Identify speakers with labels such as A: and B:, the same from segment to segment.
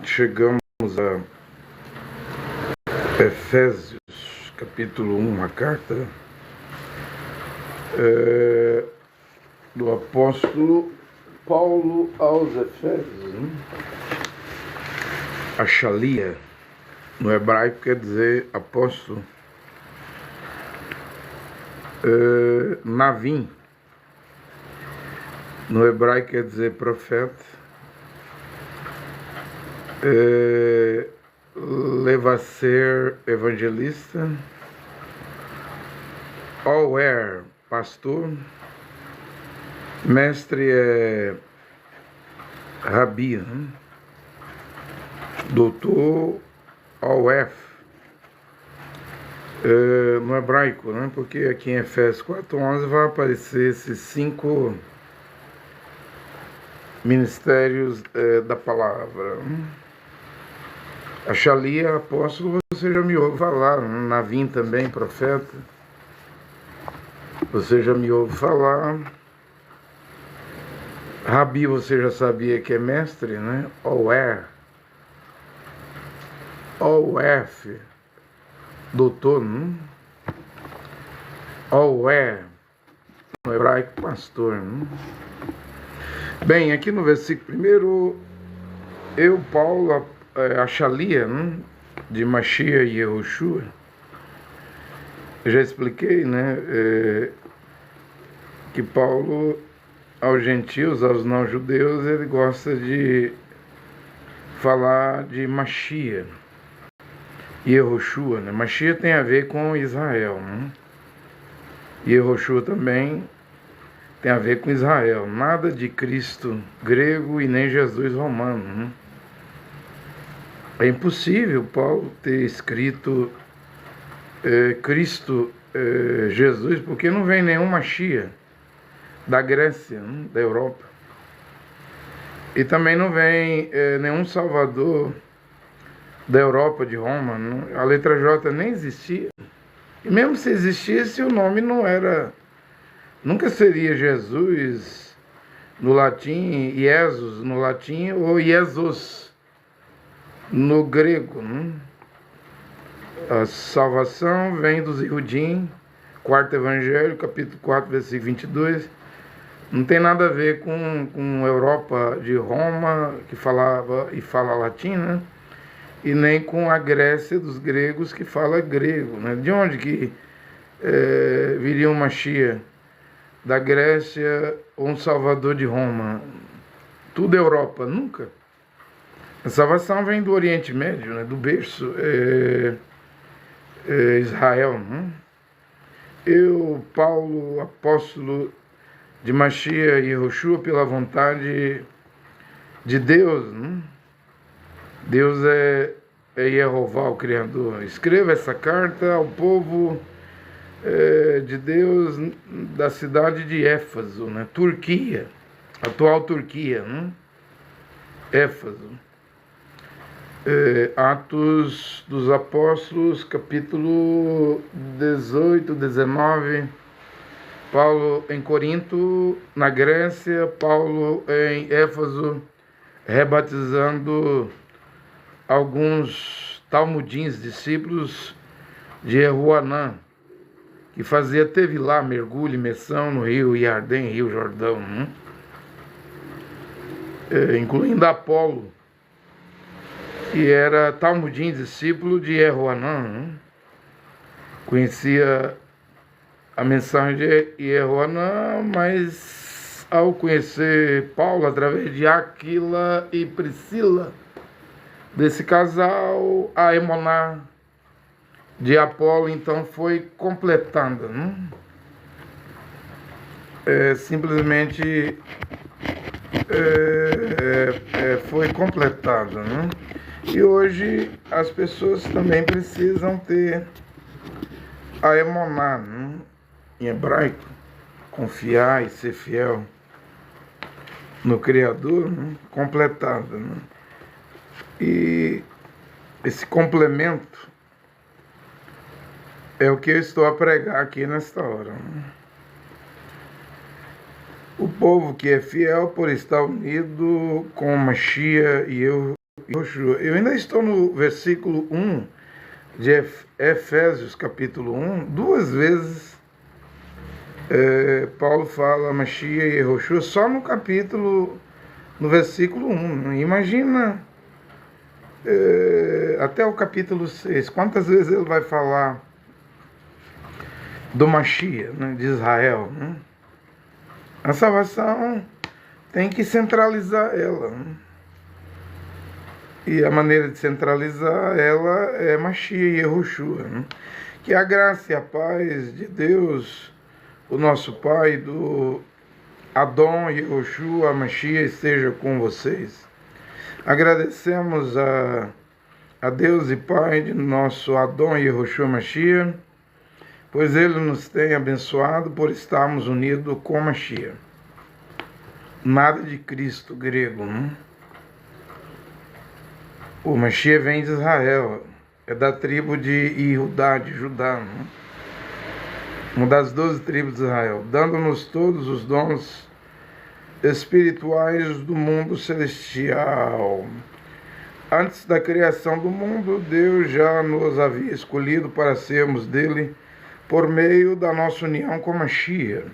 A: Chegamos a Efésios, capítulo 1, a carta do apóstolo Paulo aos Efésios. Achalia, no hebraico, quer dizer apóstolo. Navim, no hebraico, quer dizer profeta. Leva a ser evangelista. Oer, pastor. Mestre é Rabi, né? Doutor Oef, no hebraico, né? Porque aqui em Efésios 4:11 vai aparecer esses 5 ministérios da palavra. Achalia, apóstolo, você já me ouve falar. Navim também, profeta. Você já me ouve falar. Rabi, você já sabia que é mestre, né? Oer. Oef, doutor, né? Oer, no hebraico, pastor, né? Bem, aqui no versículo primeiro, eu, Paulo, Achalia, né, de Machia e Yehoshua, eu já expliquei, né, que Paulo, aos gentios, aos não-judeus, ele gosta de falar de Machia e Yehoshua, né? Machia tem a ver com Israel, né? E Yehoshua também tem a ver com Israel. Nada de Cristo grego e nem Jesus romano, né? É impossível Paulo ter escrito Cristo Jesus, porque não vem nenhum Machia da Grécia, né? Da Europa. E também não vem nenhum Salvador da Europa, de Roma, né? A letra J nem existia. E mesmo se existisse, o nome não era... Nunca seria Jesus no latim, Jesus no latim, ou Jesus no grego, né? A salvação vem dos Iudim, quarto evangelho, capítulo 4, versículo 22. Não tem nada a ver com Europa de Roma, que falava e fala latim, né? E nem com a Grécia dos gregos, que fala grego, né? De onde que viria um Machia? Da Grécia ou um Salvador de Roma? Tudo Europa, nunca. A salvação vem do Oriente Médio, né? Do berço Israel, né? Eu, Paulo, apóstolo de Machia e Yehoshua, pela vontade de Deus, né? Deus é Yehová, o Criador. Escreva essa carta ao povo de Deus da cidade de Éfaso, né? Turquia, atual Turquia, né? Éfaso. Atos dos Apóstolos, capítulo 18, 19. Paulo em Corinto, na Grécia, Paulo em Éfaso, rebatizando alguns talmudins, discípulos de Jeruanã, que teve lá mergulho, imersão no rio Iardém, rio Jordão, né? Incluindo Apolo, que era talmudim, discípulo de Jeruanã, né? Conhecia a mensagem de Jeruanã, mas ao conhecer Paulo através de Aquila e Priscila, desse casal, a Emoná de Apolo, então, foi completada, né? Simplesmente foi completada, né? E hoje as pessoas também precisam ter a Emoná, né? Em hebraico, confiar e ser fiel no Criador, né? Completada, né? E esse complemento é o que eu estou a pregar aqui nesta hora, né? o povo que é fiel por estar unido com Mashiach e Yoshua. Eu ainda estou no versículo 1 de Efésios, capítulo 1, duas vezes Paulo fala Mashiach e Yoshua só no versículo 1. Imagina até o capítulo 6, quantas vezes ele vai falar do Mashiach, né, de Israel, né? A salvação tem que centralizar ela, né? E a maneira de centralizar ela é Mashiach e Yoshua, né? Que a graça e a paz de Deus, o nosso Pai, do Adon e Yoshua, Mashiach, esteja com vocês. Agradecemos a Deus e Pai de nosso Adon e Yoshua Mashiach, pois Ele nos tem abençoado por estarmos unidos com Mashiach. Nada de Cristo grego, né? O Mashiach vem de Israel, é da tribo de Judá, né? Uma das 12 tribos de Israel, dando-nos todos os dons espirituais do mundo celestial. Antes da criação do mundo, Deus já nos havia escolhido para sermos dele por meio da nossa união com Mashiach,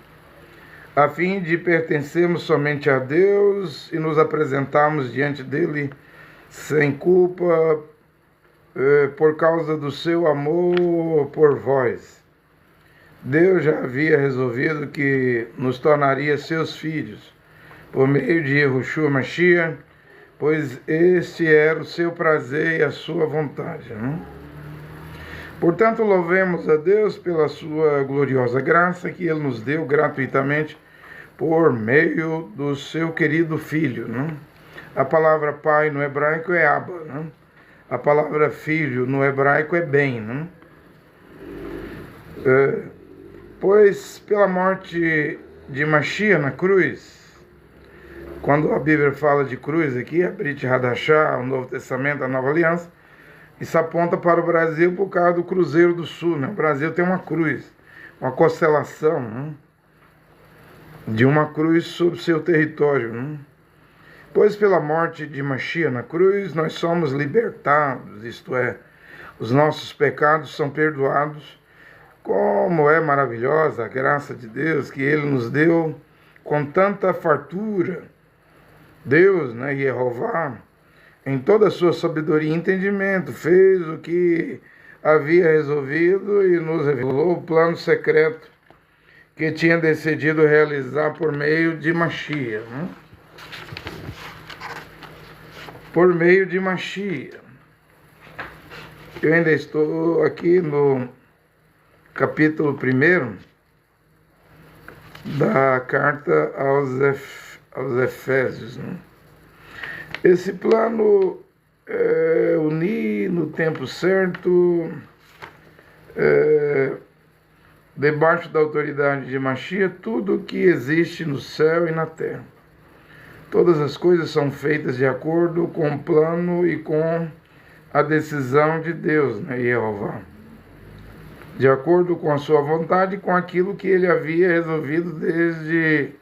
A: a fim de pertencermos somente a Deus e nos apresentarmos diante dele sem culpa, por causa do seu amor por vós. Deus já havia resolvido que nos tornaria seus filhos por meio de Yahushua Mashiach, pois este era o seu prazer e a sua vontade, né? Portanto, louvemos a Deus pela sua gloriosa graça que Ele nos deu gratuitamente por meio do seu querido Filho, né? A palavra pai no hebraico é Abba, né? A palavra filho no hebraico é Ben, né? Pois pela morte de Mashiach na cruz, quando a Bíblia fala de cruz aqui, a Brit Hadashah, o Novo Testamento, a Nova Aliança, isso aponta para o Brasil por causa do Cruzeiro do Sul, né? O Brasil tem uma cruz, uma constelação, né? De uma cruz sobre seu território, né? Pois pela morte de Mashiach na cruz, nós somos libertados, isto é, os nossos pecados são perdoados. Como é maravilhosa a graça de Deus que Ele nos deu com tanta fartura. Deus, né, Yehová, em toda a sua sabedoria e entendimento, fez o que havia resolvido e nos revelou o plano secreto que tinha decidido realizar por meio de Mashiach, né? Por meio de Mashiach. Eu ainda estou aqui no capítulo 1 da carta aos Efésios, né? Esse plano é unir no tempo certo, debaixo da autoridade de Mashiach, tudo o que existe no céu e na terra. Todas as coisas são feitas de acordo com o plano e com a decisão de Deus, né, Yehová. De acordo com a sua vontade e com aquilo que ele havia resolvido desde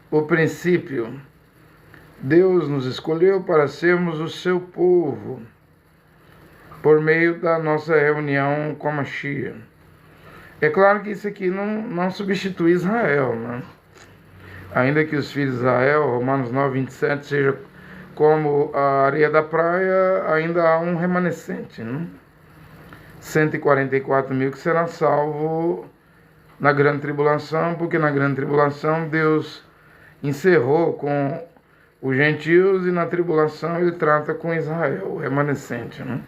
A: o princípio. Deus nos escolheu para sermos o seu povo, por meio da nossa reunião com Mashiach. É claro que isso aqui não substitui Israel, né? Ainda que os filhos de Israel, Romanos 9, 27, seja como a areia da praia, ainda há um remanescente, né? 144 mil que será salvo na grande tribulação, porque na grande tribulação Deus encerrou com os gentios e na tribulação ele trata com Israel, o remanescente, né?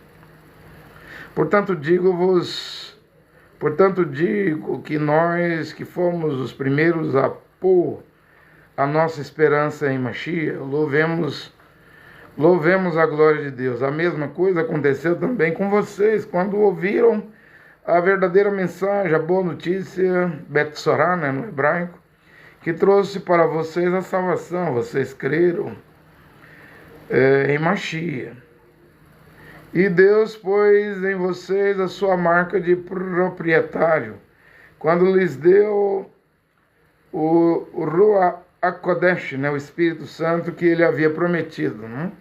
A: Portanto, digo que nós que fomos os primeiros a pôr a nossa esperança em Mashiach, louvemos a glória de Deus. A mesma coisa aconteceu também com vocês, quando ouviram a verdadeira mensagem, a boa notícia, Betsorá, né, no hebraico, que trouxe para vocês a salvação. Vocês creram em Mashiach. E Deus pôs em vocês a sua marca de proprietário, quando lhes deu o Ruach HaKodesh, né? O Espírito Santo que ele havia prometido, né?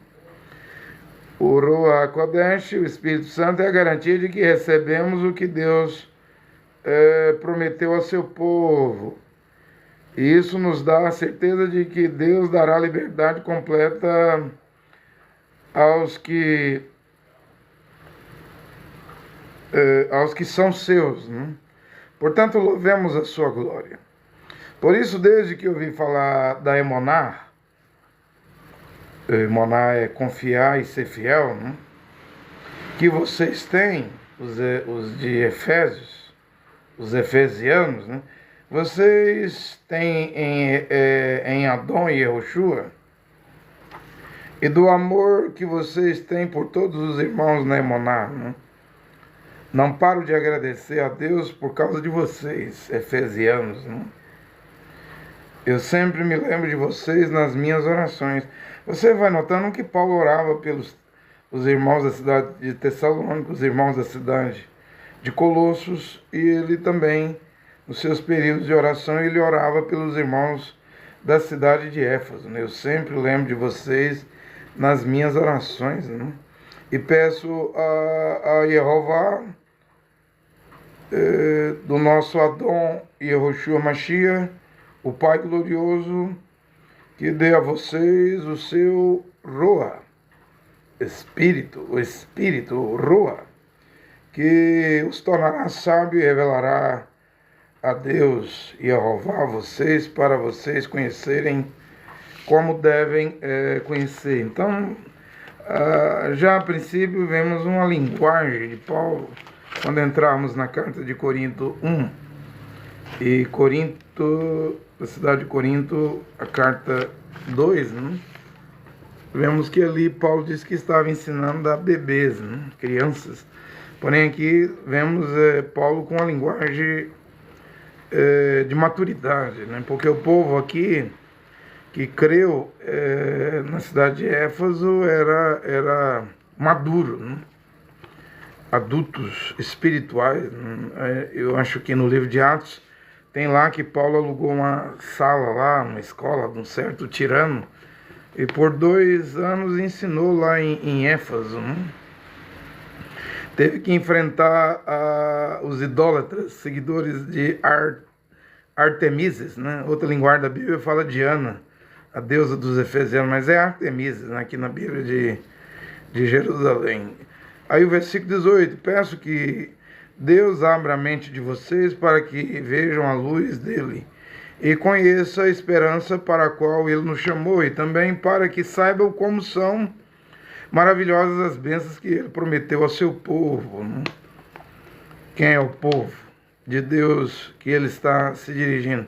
A: O Ruach HaKodesh, o Espírito Santo, é a garantia de que recebemos o que Deus prometeu ao seu povo. E isso nos dá a certeza de que Deus dará liberdade completa aos que são seus, né? Portanto, louvemos a sua glória. Por isso, desde que eu ouvi falar da Emoná, Emoná é confiar e ser fiel, né? Que vocês têm, os de Efésios, os efesianos, né? Vocês têm em Adão e Yehoshua, e do amor que vocês têm por todos os irmãos na Emoná, né? Não paro de agradecer a Deus por causa de vocês, efesianos, né? Eu sempre me lembro de vocês nas minhas orações. Você vai notando que Paulo orava pelos os irmãos da cidade de Tessalônica, os irmãos da cidade de Colossos, e ele também, nos seus períodos de oração, ele orava pelos irmãos da cidade de Éfeso, né? Eu sempre lembro de vocês nas minhas orações, né? E peço a Jeová, do nosso Adão Yehoshua Mashiach, o Pai glorioso, que dê a vocês o seu Roa, Espírito, o Espírito, o Roa, que os tornará sábio e revelará a Deus e a Jeová a vocês, para vocês conhecerem como devem conhecer. Então, já a princípio vemos uma linguagem de Paulo, quando entrarmos na carta de Corinto 1, e Corinto, a cidade de Corinto, a carta 2, né? Vemos que ali Paulo disse que estava ensinando a bebês, né? Crianças. Porém aqui vemos Paulo com uma linguagem de maturidade, né? Porque o povo aqui que creu na cidade de Éfeso era maduro, né? Adultos espirituais, né? Eu acho que no livro de Atos tem lá que Paulo alugou uma sala lá, uma escola de um certo tirano, e por 2 anos ensinou lá em Éfeso, né? Teve que enfrentar os idólatras, seguidores de Artemises, né? Outra linguagem da Bíblia fala de Diana, a deusa dos efesianos, mas é Artemises, né? Aqui na Bíblia de Jerusalém. Aí o versículo 18, peço que Deus abra a mente de vocês para que vejam a luz dele e conheça a esperança para a qual ele nos chamou, e também para que saibam como são maravilhosas as bênçãos que ele prometeu ao seu povo, né? Quem é o povo de Deus que ele está se dirigindo?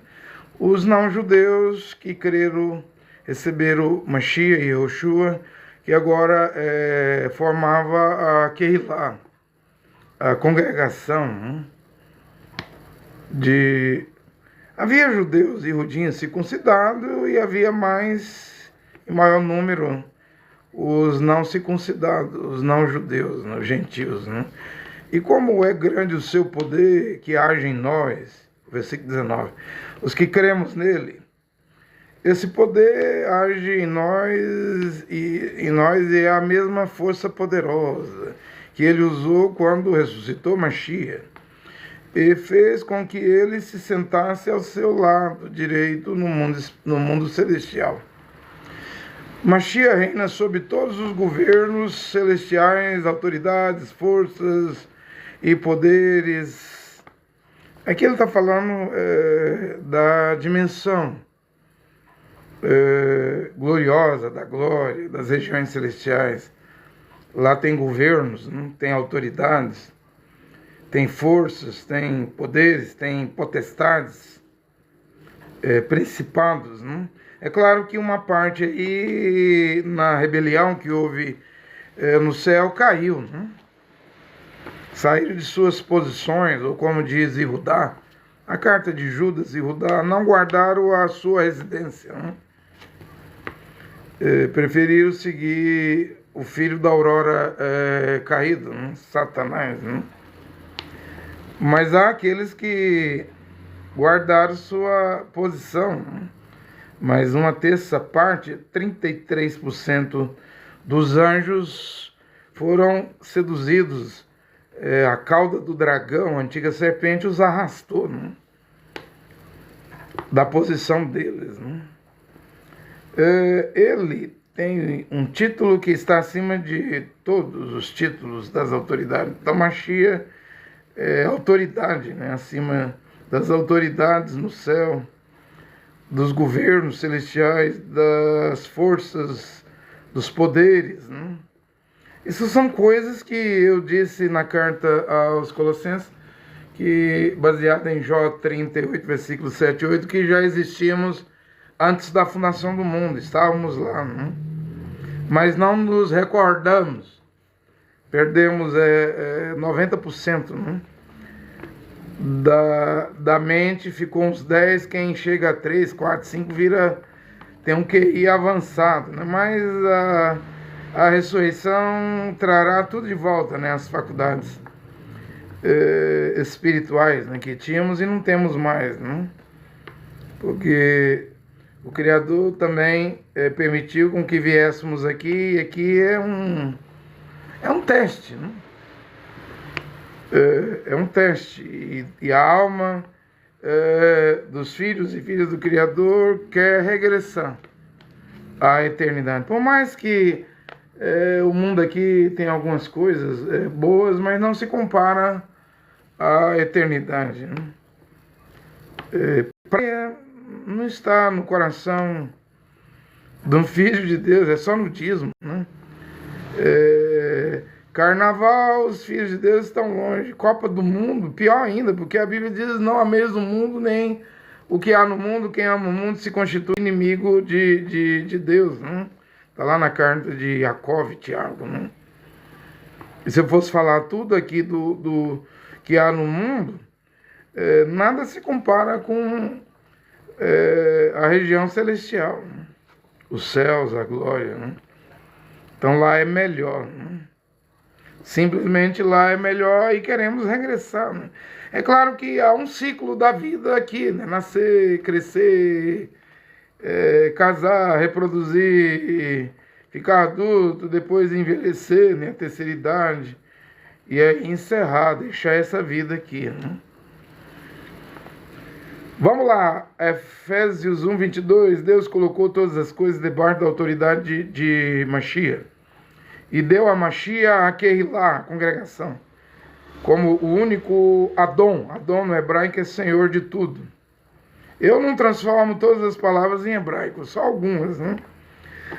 A: Os não-judeus que creram, receberam Mashiach e Yehoshua, que agora formava a Keilah, a congregação, né? Havia judeus e judinhos circuncidados, e havia em maior número, os não circuncidados, os não judeus, os gentios, né? E como é grande o seu poder que age em nós, versículo 19, os que cremos nele, esse poder age em nós e é a mesma força poderosa que ele usou quando ressuscitou Mashiach e fez com que ele se sentasse ao seu lado direito no mundo celestial. Mashiach reina sobre todos os governos celestiais, autoridades, forças e poderes. Aqui ele está falando da dimensão gloriosa, da glória, das regiões celestiais. Lá tem governos, né? Tem autoridades, tem forças, tem poderes, tem potestades, principados, né? É claro que uma parte aí, na rebelião que houve no céu, caiu, né? Saíram de suas posições, ou como diz Judá, a carta de Judas e Judá, não guardaram a sua residência, né? Preferiram seguir o filho da aurora caído, né? Satanás, né? Mas há aqueles que guardaram sua posição, né? mas uma terça parte, 33% dos anjos foram seduzidos. A cauda do dragão, a antiga serpente, os arrastou, né, da posição deles, né. Ele tem um título que está acima de todos os títulos das autoridades. Então, Mashiach é autoridade, né, acima das autoridades no céu, dos governos celestiais, das forças, dos poderes, né? Isso são coisas que eu disse na carta aos Colossenses, que baseada em Jó 38, versículos 7 e 8, que já existíamos antes da fundação do mundo, estávamos lá, né? Mas não nos recordamos, perdemos 90%, né? Da mente, ficou uns 10, quem chega a 3, 4, 5 tem um QI avançado, né? Mas a ressurreição trará tudo de volta, né? As faculdades espirituais, né? Que tínhamos e não temos mais, né? Porque o Criador também permitiu com que viéssemos aqui, e aqui é um teste, né? É um teste, e a alma dos filhos e filhas do Criador quer regressar à eternidade. Por mais que o mundo aqui tem algumas coisas boas, mas não se compara à eternidade, né? Não está no coração de um filho de Deus, é só no dízimo, né? Carnaval, os filhos de Deus estão longe. Copa do Mundo, pior ainda, porque a Bíblia diz: não ameis o mundo, nem o que há no mundo. Quem ama o mundo se constitui inimigo de Deus, né? Está lá na carta de Jacó e Tiago, né? E se eu fosse falar tudo aqui do que há no mundo, nada se compara com a região celestial, né? Os céus, a glória, né? Então lá é melhor, né? Simplesmente lá é melhor e queremos regressar, né? É claro que há um ciclo da vida aqui, né? Nascer, crescer, casar, reproduzir, ficar adulto, depois envelhecer, né? A terceira idade, e aí encerrar, deixar essa vida aqui, né? Vamos lá, Efésios 1, 22, Deus colocou todas as coisas debaixo da autoridade de Mashiach. E deu a Mashiach a Kehilá, a congregação, como o único Adon. Adon no hebraico é Senhor de tudo. Eu não transformo todas as palavras em hebraico, só algumas, né?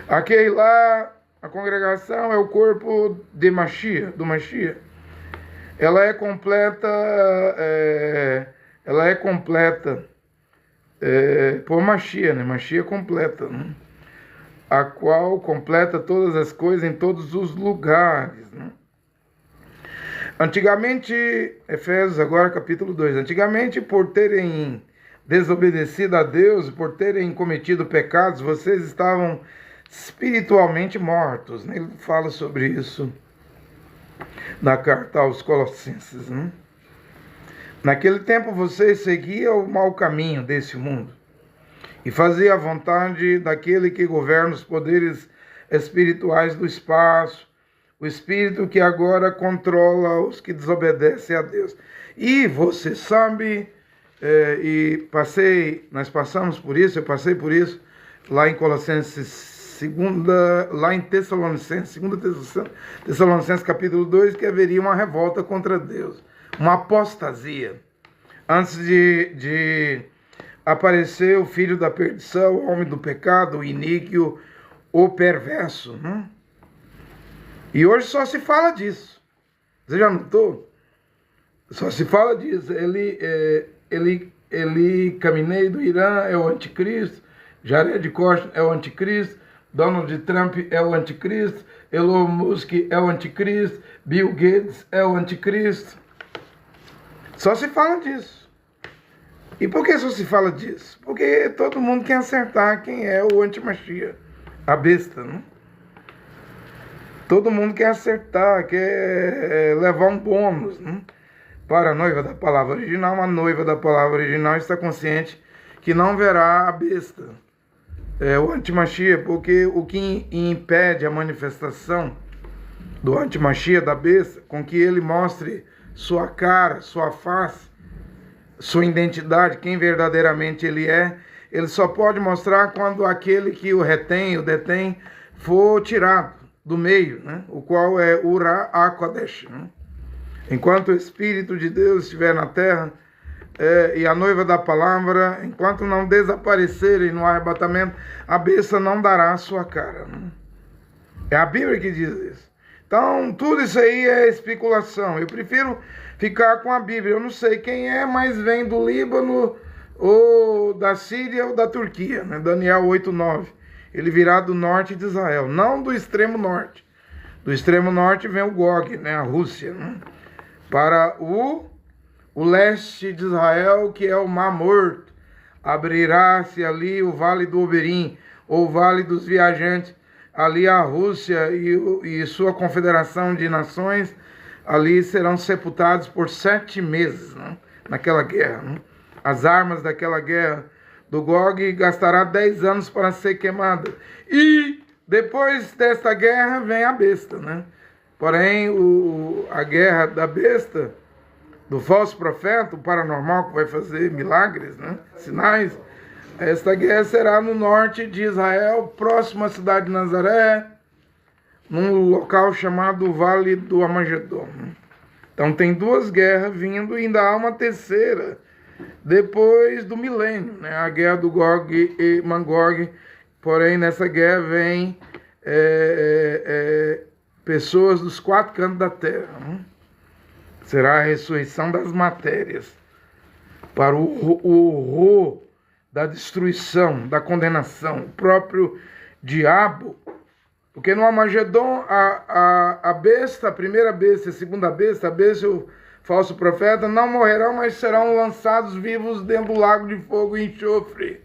A: A Kehilá, a congregação, é o corpo de Mashiach, do Mashiach. Ela é completa, por Mashiach, né? Mashiach completa, né? A qual completa todas as coisas em todos os lugares, né? Antigamente, Efésios agora capítulo 2, antigamente por terem desobedecido a Deus, por terem cometido pecados, vocês estavam espiritualmente mortos, né? Ele fala sobre isso na carta aos Colossenses, né? Naquele tempo vocês seguiam o mau caminho desse mundo e fazia a vontade daquele que governa os poderes espirituais do espaço, o espírito que agora controla os que desobedecem a Deus. E você sabe, nós passamos por isso, eu passei por isso, lá em Colossenses 2, lá em Tessalonicenses, 2 Tessalonicenses capítulo 2, que haveria uma revolta contra Deus, uma apostasia, antes de apareceu o filho da perdição, o homem do pecado, o iníquo, o perverso, né? E hoje só se fala disso. Você já notou? Só se fala disso. Ele Khamenei do Irã é o anticristo, Jared Kushner é o anticristo, Donald Trump é o anticristo, Elon Musk é o anticristo, Bill Gates é o anticristo. Só se fala disso. E por que só se fala disso? Porque todo mundo quer acertar quem é o anti-Mashiach, a besta, né? Todo mundo quer acertar, quer levar um bônus, né? Para a noiva da palavra original. A noiva da palavra original está consciente que não verá a besta, o antimachia, porque o que impede a manifestação do antimachia, da besta, com que ele mostre sua cara, sua face, sua identidade, quem verdadeiramente ele só pode mostrar quando aquele que o retém, o detém, for tirado do meio, né? O qual é Ura HaKodesh. Né? Enquanto o Espírito de Deus estiver na terra, e a noiva da palavra, enquanto não desaparecerem no arrebatamento, a besta não dará a sua cara. Né? É a Bíblia que diz isso. Então, tudo isso aí é especulação. Eu prefiro ficar com a Bíblia. Eu não sei quem é, mas vem do Líbano, ou da Síria, ou da Turquia. Né? Daniel 8:9. Ele virá do norte de Israel, não do extremo norte. Do extremo norte vem o Gog, né? A Rússia. Né? Para o leste de Israel, que é o Mar Morto. Abrirá-se ali o Vale do Oberim, ou Vale dos Viajantes. Ali a Rússia e sua confederação de nações, ali serão sepultados por 7 meses, né? Naquela guerra. Né? As armas daquela guerra do Gog gastará 10 anos para ser queimada. E depois desta guerra vem a besta. Né? Porém, a guerra da besta, do falso profeta, o paranormal que vai fazer milagres, né? Sinais, esta guerra será no norte de Israel, próximo à cidade de Nazaré, num local chamado Vale do Amagedon. Então tem 2 guerras vindo e ainda há uma terceira, depois do milênio, né? A guerra do Gog e Magog. Porém, nessa guerra vem pessoas dos 4 cantos da terra. Né? Será a ressurreição das matérias para o horror da destruição, da condenação, o próprio diabo. Porque no Amagedon, a besta, a primeira besta e a segunda besta, a besta e o falso profeta, não morrerão, mas serão lançados vivos dentro do lago de fogo e enxofre.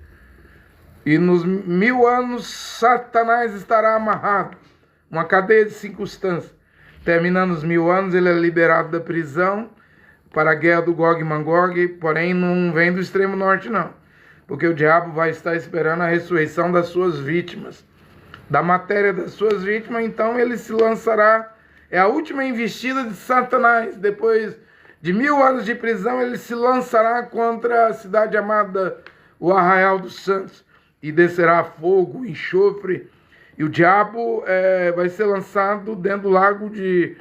A: E nos 1000 anos, Satanás estará amarrado, uma cadeia de circunstâncias. Terminando os 1000 anos, ele é liberado da prisão para a guerra do Gog e Magog, porém não vem do extremo norte, não. Porque o diabo vai estar esperando a ressurreição das suas vítimas. Da matéria das suas vítimas, então ele se lançará. É a última investida de Satanás. Depois de 1000 anos de prisão, ele se lançará contra a cidade amada, o Arraial dos Santos. E descerá fogo, enxofre. E o diabo vai ser lançado dentro do lago de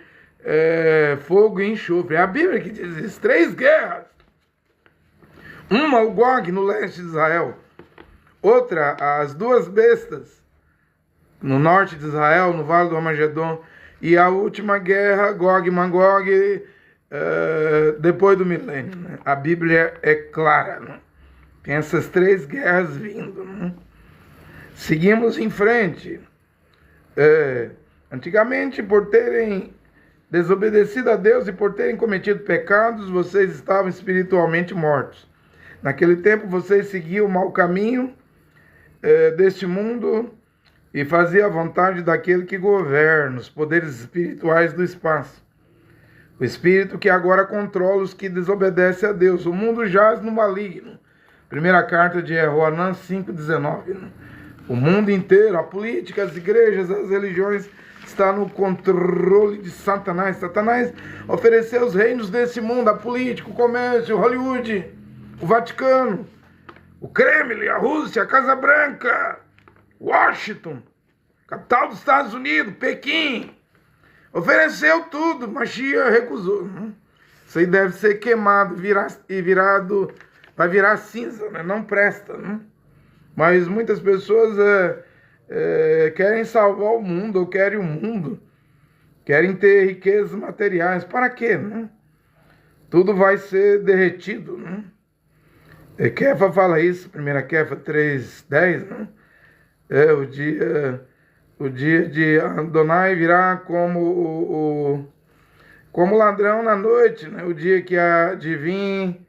A: fogo e enxofre. É a Bíblia que diz isso. 3 guerras. Uma, o Gog, no leste de Israel. Outra, as 2 bestas, no norte de Israel, no Vale do Amagedon. E a última guerra, Gog e Magog, depois do milênio. Né? A Bíblia é clara. Né? Tem essas 3 guerras vindo. Né? Seguimos em frente. Antigamente, por terem desobedecido a Deus e por terem cometido pecados, vocês estavam espiritualmente mortos. Naquele tempo vocês seguiam o mau caminho deste mundo e faziam a vontade daquele que governa os poderes espirituais do espaço. O espírito que agora controla os que desobedecem a Deus. O mundo jaz no maligno. Primeira carta de Joanã 5,19. O mundo inteiro, a política, as igrejas, as religiões, está no controle de Satanás. Satanás ofereceu os reinos desse mundo, a política, o comércio, o Hollywood, o Vaticano, o Kremlin, a Rússia, a Casa Branca, Washington, capital dos Estados Unidos, Pequim. Ofereceu tudo, Mashiach recusou. Né? Isso aí deve ser queimado vai virar cinza, né? Não presta. Né? Mas muitas pessoas querem salvar o mundo, ou querem o mundo, querem ter riquezas materiais. Para quê? Né? Tudo vai ser derretido. Né? Kefa fala isso, 1 Kefa 3:10, né? O dia de Adonai virá como ladrão na noite, né? O dia que há de vir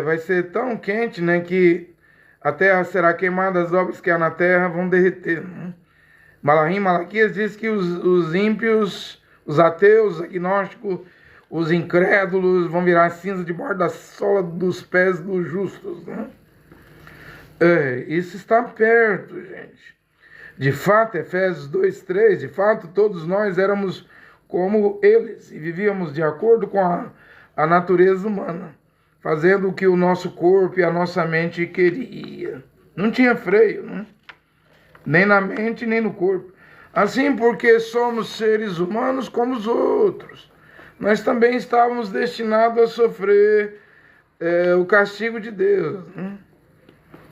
A: vai ser tão quente, né, que a terra será queimada, as obras que há na terra vão derreter. Né? Malaquias diz que os ímpios, os ateus, os agnósticos, os incrédulos vão virar cinza debaixo da sola dos pés dos justos. Né? Isso está perto, gente. De fato, Efésios 2:3, de fato, todos nós éramos como eles e vivíamos de acordo com a natureza humana, fazendo o que o nosso corpo e a nossa mente queria. Não tinha freio, né? Nem na mente, nem no corpo. Assim, porque somos seres humanos como os outros, nós também estávamos destinados a sofrer o castigo de Deus, né?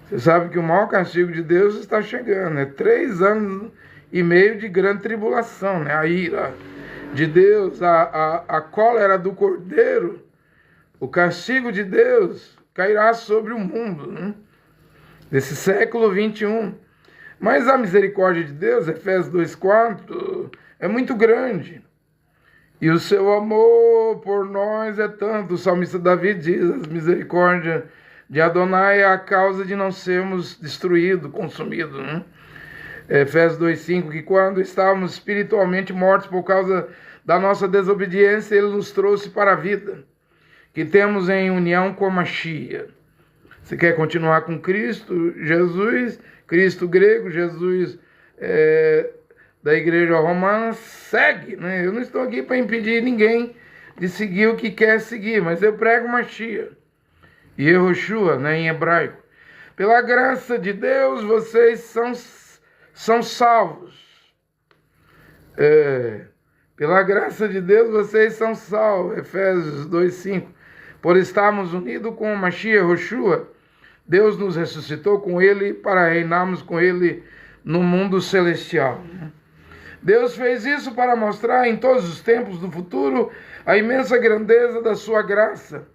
A: Você sabe que o maior castigo de Deus está chegando. É 3 anos e meio de grande tribulação, né? A ira de Deus, a cólera do Cordeiro, o castigo de Deus cairá sobre o mundo, né? Desse século 21. Mas a misericórdia de Deus, Efésios 2:4, é muito grande. E o seu amor por nós é tanto. O salmista Davi diz: a misericórdia de Adonai é a causa de não sermos destruídos, consumidos, né? Efésios 2:5, que quando estávamos espiritualmente mortos por causa da nossa desobediência, Ele nos trouxe para a vida, que temos em união com Mashiach. Você quer continuar com Cristo, Jesus, Cristo grego, Jesus da igreja romana, segue, né? Eu não estou aqui para impedir ninguém de seguir o que quer seguir, mas eu prego Mashiach. E Yehoshua, né, em hebraico. Pela graça de Deus, vocês são salvos. Pela graça de Deus, vocês são salvos. Efésios 2:5. Por estarmos unidos com o Mashiach Yehoshua, Deus nos ressuscitou com Ele para reinarmos com Ele no mundo celestial. Deus fez isso para mostrar em todos os tempos do futuro a imensa grandeza da sua graça,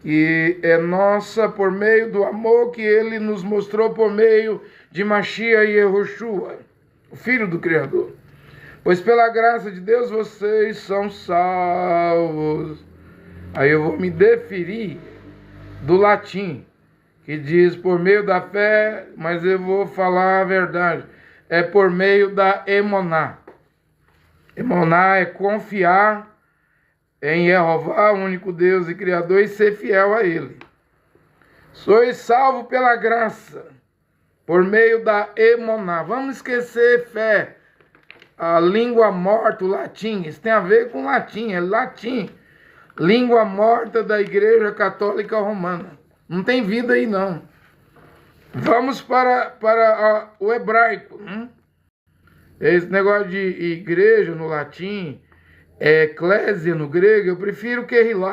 A: que é nossa por meio do amor que Ele nos mostrou por meio de Mashiach e Yehoshua, o Filho do Criador. Pois pela graça de Deus vocês são salvos. Aí eu vou me deferir do latim, que diz por meio da fé, mas eu vou falar a verdade. É por meio da emuná. Emuná é confiar em Jeová, o único Deus e Criador, e ser fiel a Ele. Sois salvo pela graça, por meio da emuná. Vamos esquecer fé, a língua morta, o latim. Isso tem a ver com latim, é latim. Língua morta da Igreja Católica Romana. Não tem vida aí, não. Vamos para o hebraico. Esse negócio de igreja no latim, eclésia no grego, eu prefiro Kehilá.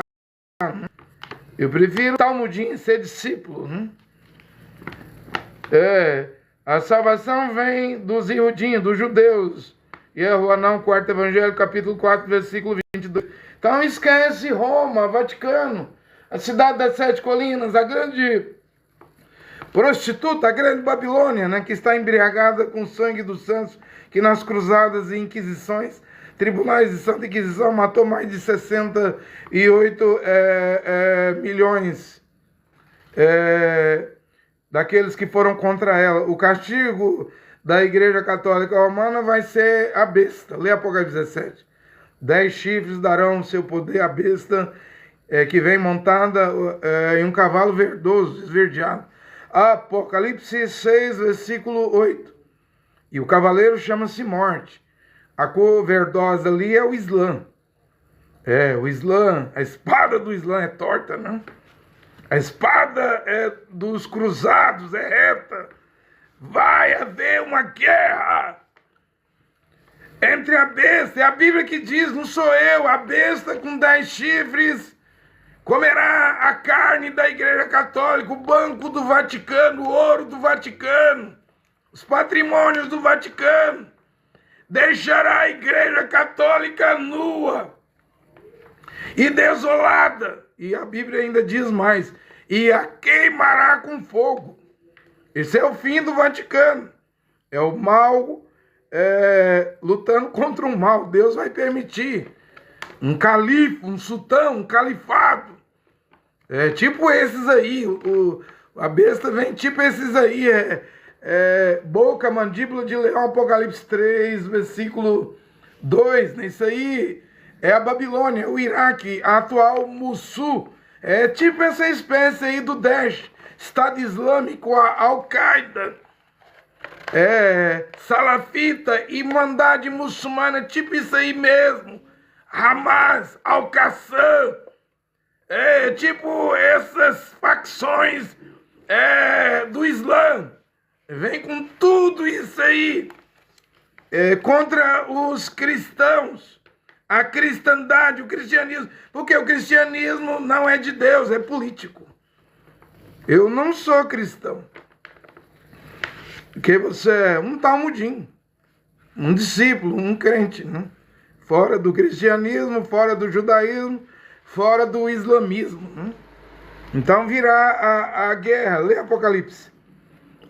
A: Eu prefiro Talmudim, ser discípulo. A salvação vem dos Iudim, dos judeus. Yehoanã, 4º Evangelho, capítulo 4, versículo 22. Então esquece Roma, Vaticano, a cidade das 7 colinas, a grande prostituta, a grande Babilônia, né, que está embriagada com o sangue dos santos, que nas cruzadas e inquisições, tribunais de Santa Inquisição, matou mais de 68 milhões daqueles que foram contra ela. O castigo da Igreja Católica Romana vai ser a besta. Lê Apocalipse 17. 10 chifres darão seu poder à besta, que vem montada em um cavalo verdoso, esverdeado. Apocalipse 6, versículo 8. E o cavaleiro chama-se Morte. A cor verdosa ali é o Islã. O Islã, a espada do Islã é torta, não? A espada dos cruzados é reta. Vai haver uma guerra entre a besta, é a Bíblia que diz, não sou eu, a besta com 10 chifres comerá a carne da Igreja Católica, o banco do Vaticano, o ouro do Vaticano, os patrimônios do Vaticano, deixará a Igreja Católica nua e desolada, e a Bíblia ainda diz mais, e a queimará com fogo. Esse é o fim do Vaticano, é o mal lutando contra o mal. Deus vai permitir um califa, um sultão, um califado, tipo esses aí, a besta vem tipo esses aí, boca, mandíbula de leão, Apocalipse 3, versículo 2, né? Isso aí é a Babilônia, o Iraque, a atual Mossul, É tipo essa espécie aí do Daesh, Estado Islâmico, a Al-Qaeda, salafita, Irmandade Muçulmana, tipo isso aí mesmo. Hamas, Al-Qassam, tipo essas facções do Islã. Vem com tudo isso aí contra os cristãos, a cristandade, o cristianismo, porque o cristianismo não é de Deus, é político. Eu não sou cristão, porque você é um talmudim, um discípulo, um crente, né? Fora do cristianismo, fora do judaísmo, fora do islamismo, né? Então virá a guerra. Lê Apocalipse.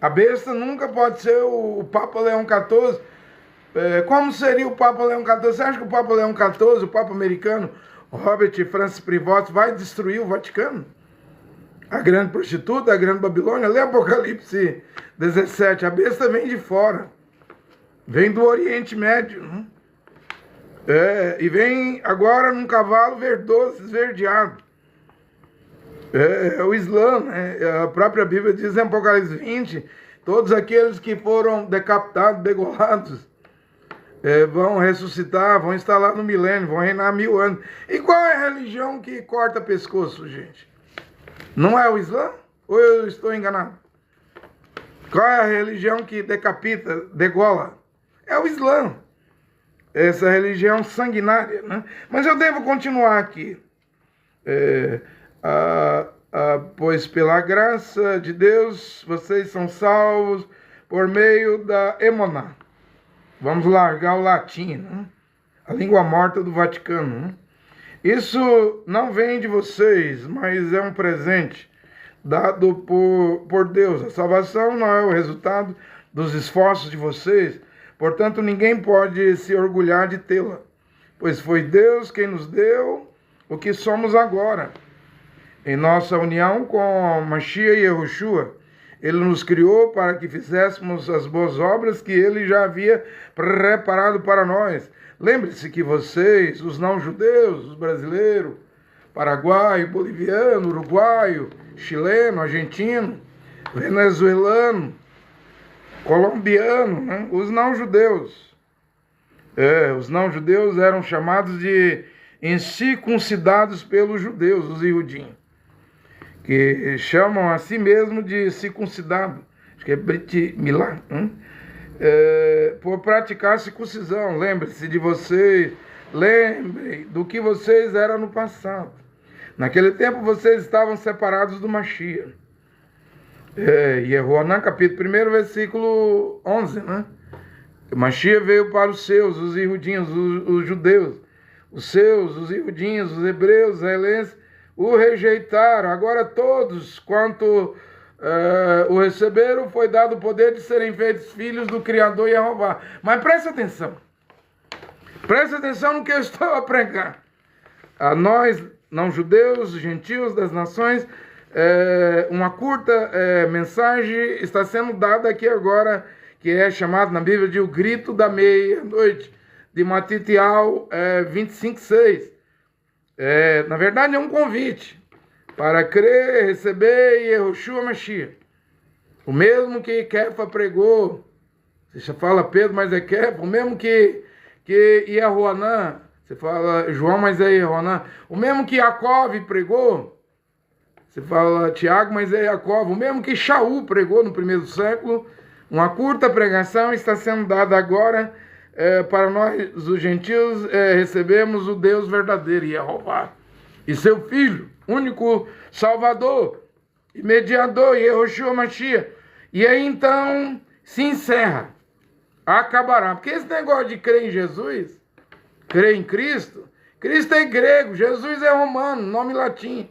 A: A besta nunca pode ser o Papa Leão XIV. Como seria o Papa Leão XIV? Você acha que o Papa Leão XIV, o Papa americano, Robert Francis Prevost, vai destruir o Vaticano? A grande prostituta, a grande Babilônia? Lê Apocalipse 17. A besta vem de fora. Vem do Oriente Médio, né? E vem agora num cavalo verdoso, esverdeado. O Islã, né? A própria Bíblia diz em Apocalipse 20, todos aqueles que foram decapitados, degolados, vão ressuscitar, vão estar lá no milênio, vão reinar 1000 anos. E qual é a religião que corta pescoço, gente? Não é o Islã? Ou eu estou enganado? Qual é a religião que decapita, degola? É o Islã. Essa religião sanguinária, né? Mas eu devo continuar aqui. Pois pela graça de Deus vocês são salvos por meio da emuná. Vamos largar o latim, né? A língua morta do Vaticano, né? Isso não vem de vocês, mas é um presente dado por Deus. A salvação não é o resultado dos esforços de vocês, portanto ninguém pode se orgulhar de tê-la, pois foi Deus quem nos deu o que somos agora. Em nossa união com Mashiach e Yahushua, Ele nos criou para que fizéssemos as boas obras que Ele já havia preparado para nós. Lembre-se que vocês, os não-judeus, os brasileiros, paraguaio, boliviano, uruguaio, chileno, argentino, venezuelano, colombiano, né? Os não-judeus. Os não-judeus eram chamados de incircuncidados pelos judeus, os iudim, que chamam a si mesmo de circuncidado, acho que é Brit Milá, por praticar circuncisão. Lembre-se de vocês, lembre do que vocês eram no passado. Naquele tempo vocês estavam separados do Mashiach. Yehoanã, capítulo 1, versículo 11, né? O Mashiach veio para os seus, os iudinhos, os judeus. Os seus, os iudinhos, os hebreus, os israelenses, o rejeitaram. Agora todos, quanto o receberam, foi dado o poder de serem feitos filhos do Criador Yehová. Mas presta atenção no que eu estou a pregar. A nós, não-judeus, gentios das nações, uma curta mensagem está sendo dada aqui agora, que é chamado na Bíblia de o grito da meia-noite, de Matitial 25:6. Na verdade é um convite para crer, receber Yahushua Mashiach. O mesmo que Kefa pregou, você fala Pedro, mas é Kefa, o mesmo que Yehoanã, você fala João, mas é Yehoanã, o mesmo que Jacove pregou, você fala Tiago, mas é Jacove, o mesmo que Shaul pregou no primeiro século. Uma curta pregação está sendo dada agora para nós, os gentios, recebemos o Deus verdadeiro, Yehová, e seu Filho, único Salvador e mediador, Yahushua Mashiach. E aí então se encerra, acabará. Porque esse negócio de crer em Jesus, crer em Cristo, Cristo é grego, Jesus é romano, nome latim.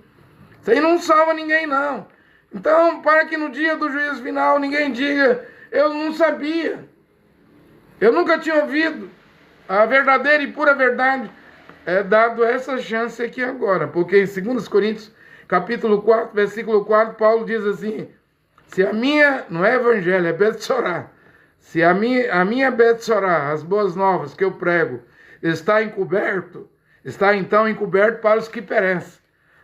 A: Isso aí não salva ninguém, não. Então, para que no dia do juízo final ninguém diga, eu não sabia, eu nunca tinha ouvido a verdadeira e pura verdade, dado essa chance aqui agora. Porque em 2 Coríntios, capítulo 4, versículo 4, Paulo diz assim, se a minha, não é evangelho, é Betsorá, se a minha Betsorá, as boas novas que eu prego, está então encoberto para os que perecem,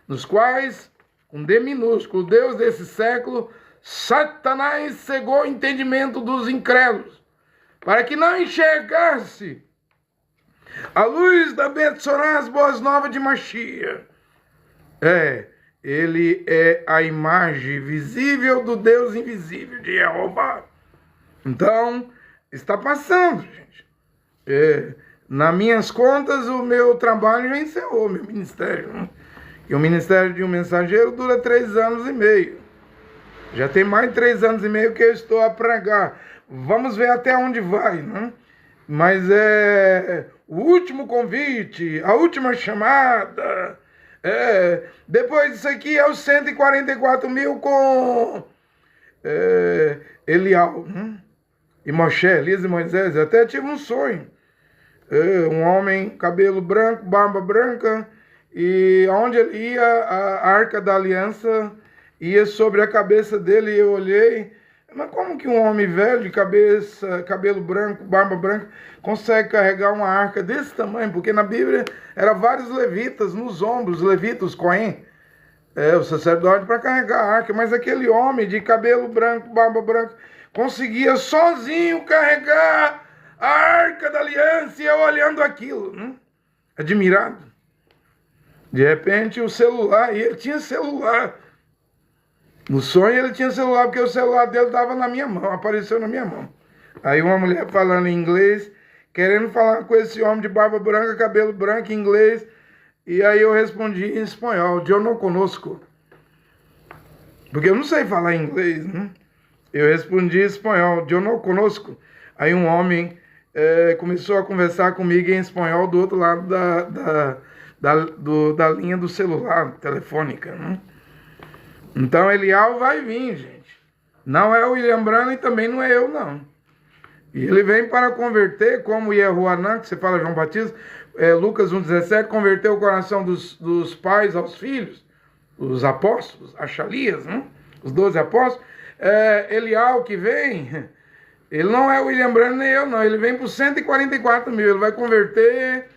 A: nos quais com D minúsculo, Deus desse século, Satanás cegou o entendimento dos incrédulos, para que não enxergasse a luz da Betsorá, as boas novas de Mashiach. Ele é a imagem visível do Deus invisível, de Jeová. Então, está passando, gente. Nas minhas contas, o meu trabalho já encerrou, meu ministério. Né? E o ministério de um mensageiro dura 3 anos e meio. Já tem mais de 3 anos e meio que eu estou a pregar. Vamos ver até onde vai, né? Mas o último convite, a última chamada. Depois disso aqui é os 144 mil com Elial, né? E Moshe, Elias e Moisés. Eu até tive um sonho. Um homem, cabelo branco, barba branca, e onde ele ia, a arca da aliança ia sobre a cabeça dele, e eu olhei, mas como que um homem velho, de cabeça, cabelo branco, barba branca, consegue carregar uma arca desse tamanho? Porque na Bíblia eram vários levitas nos ombros, levitas, Cohen, o sacerdote, para carregar a arca, mas aquele homem de cabelo branco, barba branca, conseguia sozinho carregar a arca da aliança, e eu olhando aquilo, né? Admirado. De repente o celular, e ele tinha celular. No sonho ele tinha celular, porque o celular dele estava na minha mão, apareceu na minha mão. Aí uma mulher falando em inglês, querendo falar com esse homem de barba branca, cabelo branco, em inglês, e aí eu respondi em espanhol, eu não conosco. Porque eu não sei falar inglês, né? Eu respondi em espanhol, eu não conosco. Aí um homem começou a conversar comigo em espanhol do outro lado da linha do celular, telefônica, né? Então Elial vai vir, gente. Não é o William Branham e também não é eu, não. E ele vem para converter, como Yehoanã, que você fala João Batista, Lucas 1,17, converteu o coração dos pais aos filhos, os apóstolos, Achalias, né? Os 12 apóstolos. Elial que vem, ele não é o William Branham nem eu, não. Ele vem por 144 mil. Ele vai converter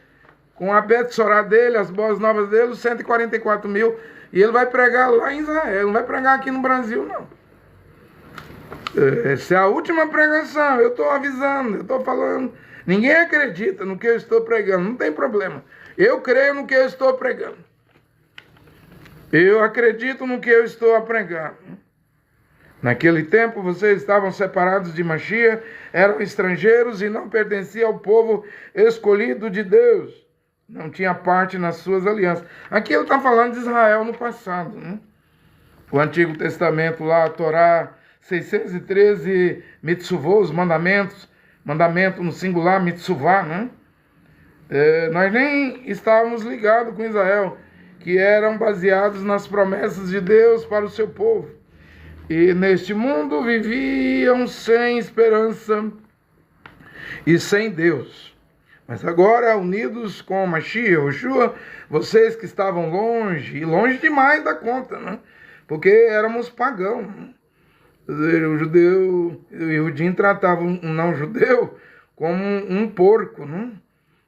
A: com a Betsorá dele, as boas novas dele, os 144 mil. E ele vai pregar lá em Israel, não vai pregar aqui no Brasil, não. Essa é a última pregação, eu estou avisando, eu estou falando. Ninguém acredita no que eu estou pregando, não tem problema. Eu creio no que eu estou pregando. Eu acredito no que eu estou a pregar. Naquele tempo vocês estavam separados de Mashiach, eram estrangeiros e não pertenciam ao povo escolhido de Deus. Não tinha parte nas suas alianças. Aqui ele está falando de Israel no passado, né? O Antigo Testamento lá, a Torá, 613 mitzuvot, os mandamentos, mandamento no singular, mitzuvá, né? Nós nem estávamos ligados com Israel, que eram baseados nas promessas de Deus para o seu povo. E neste mundo viviam sem esperança e sem Deus. Mas agora, unidos com Mashiach, Yoshua, vocês que estavam longe, e longe demais da conta, né? Porque éramos pagãos. Né? O judeu, o Yehudim tratava um não-judeu como um porco, né?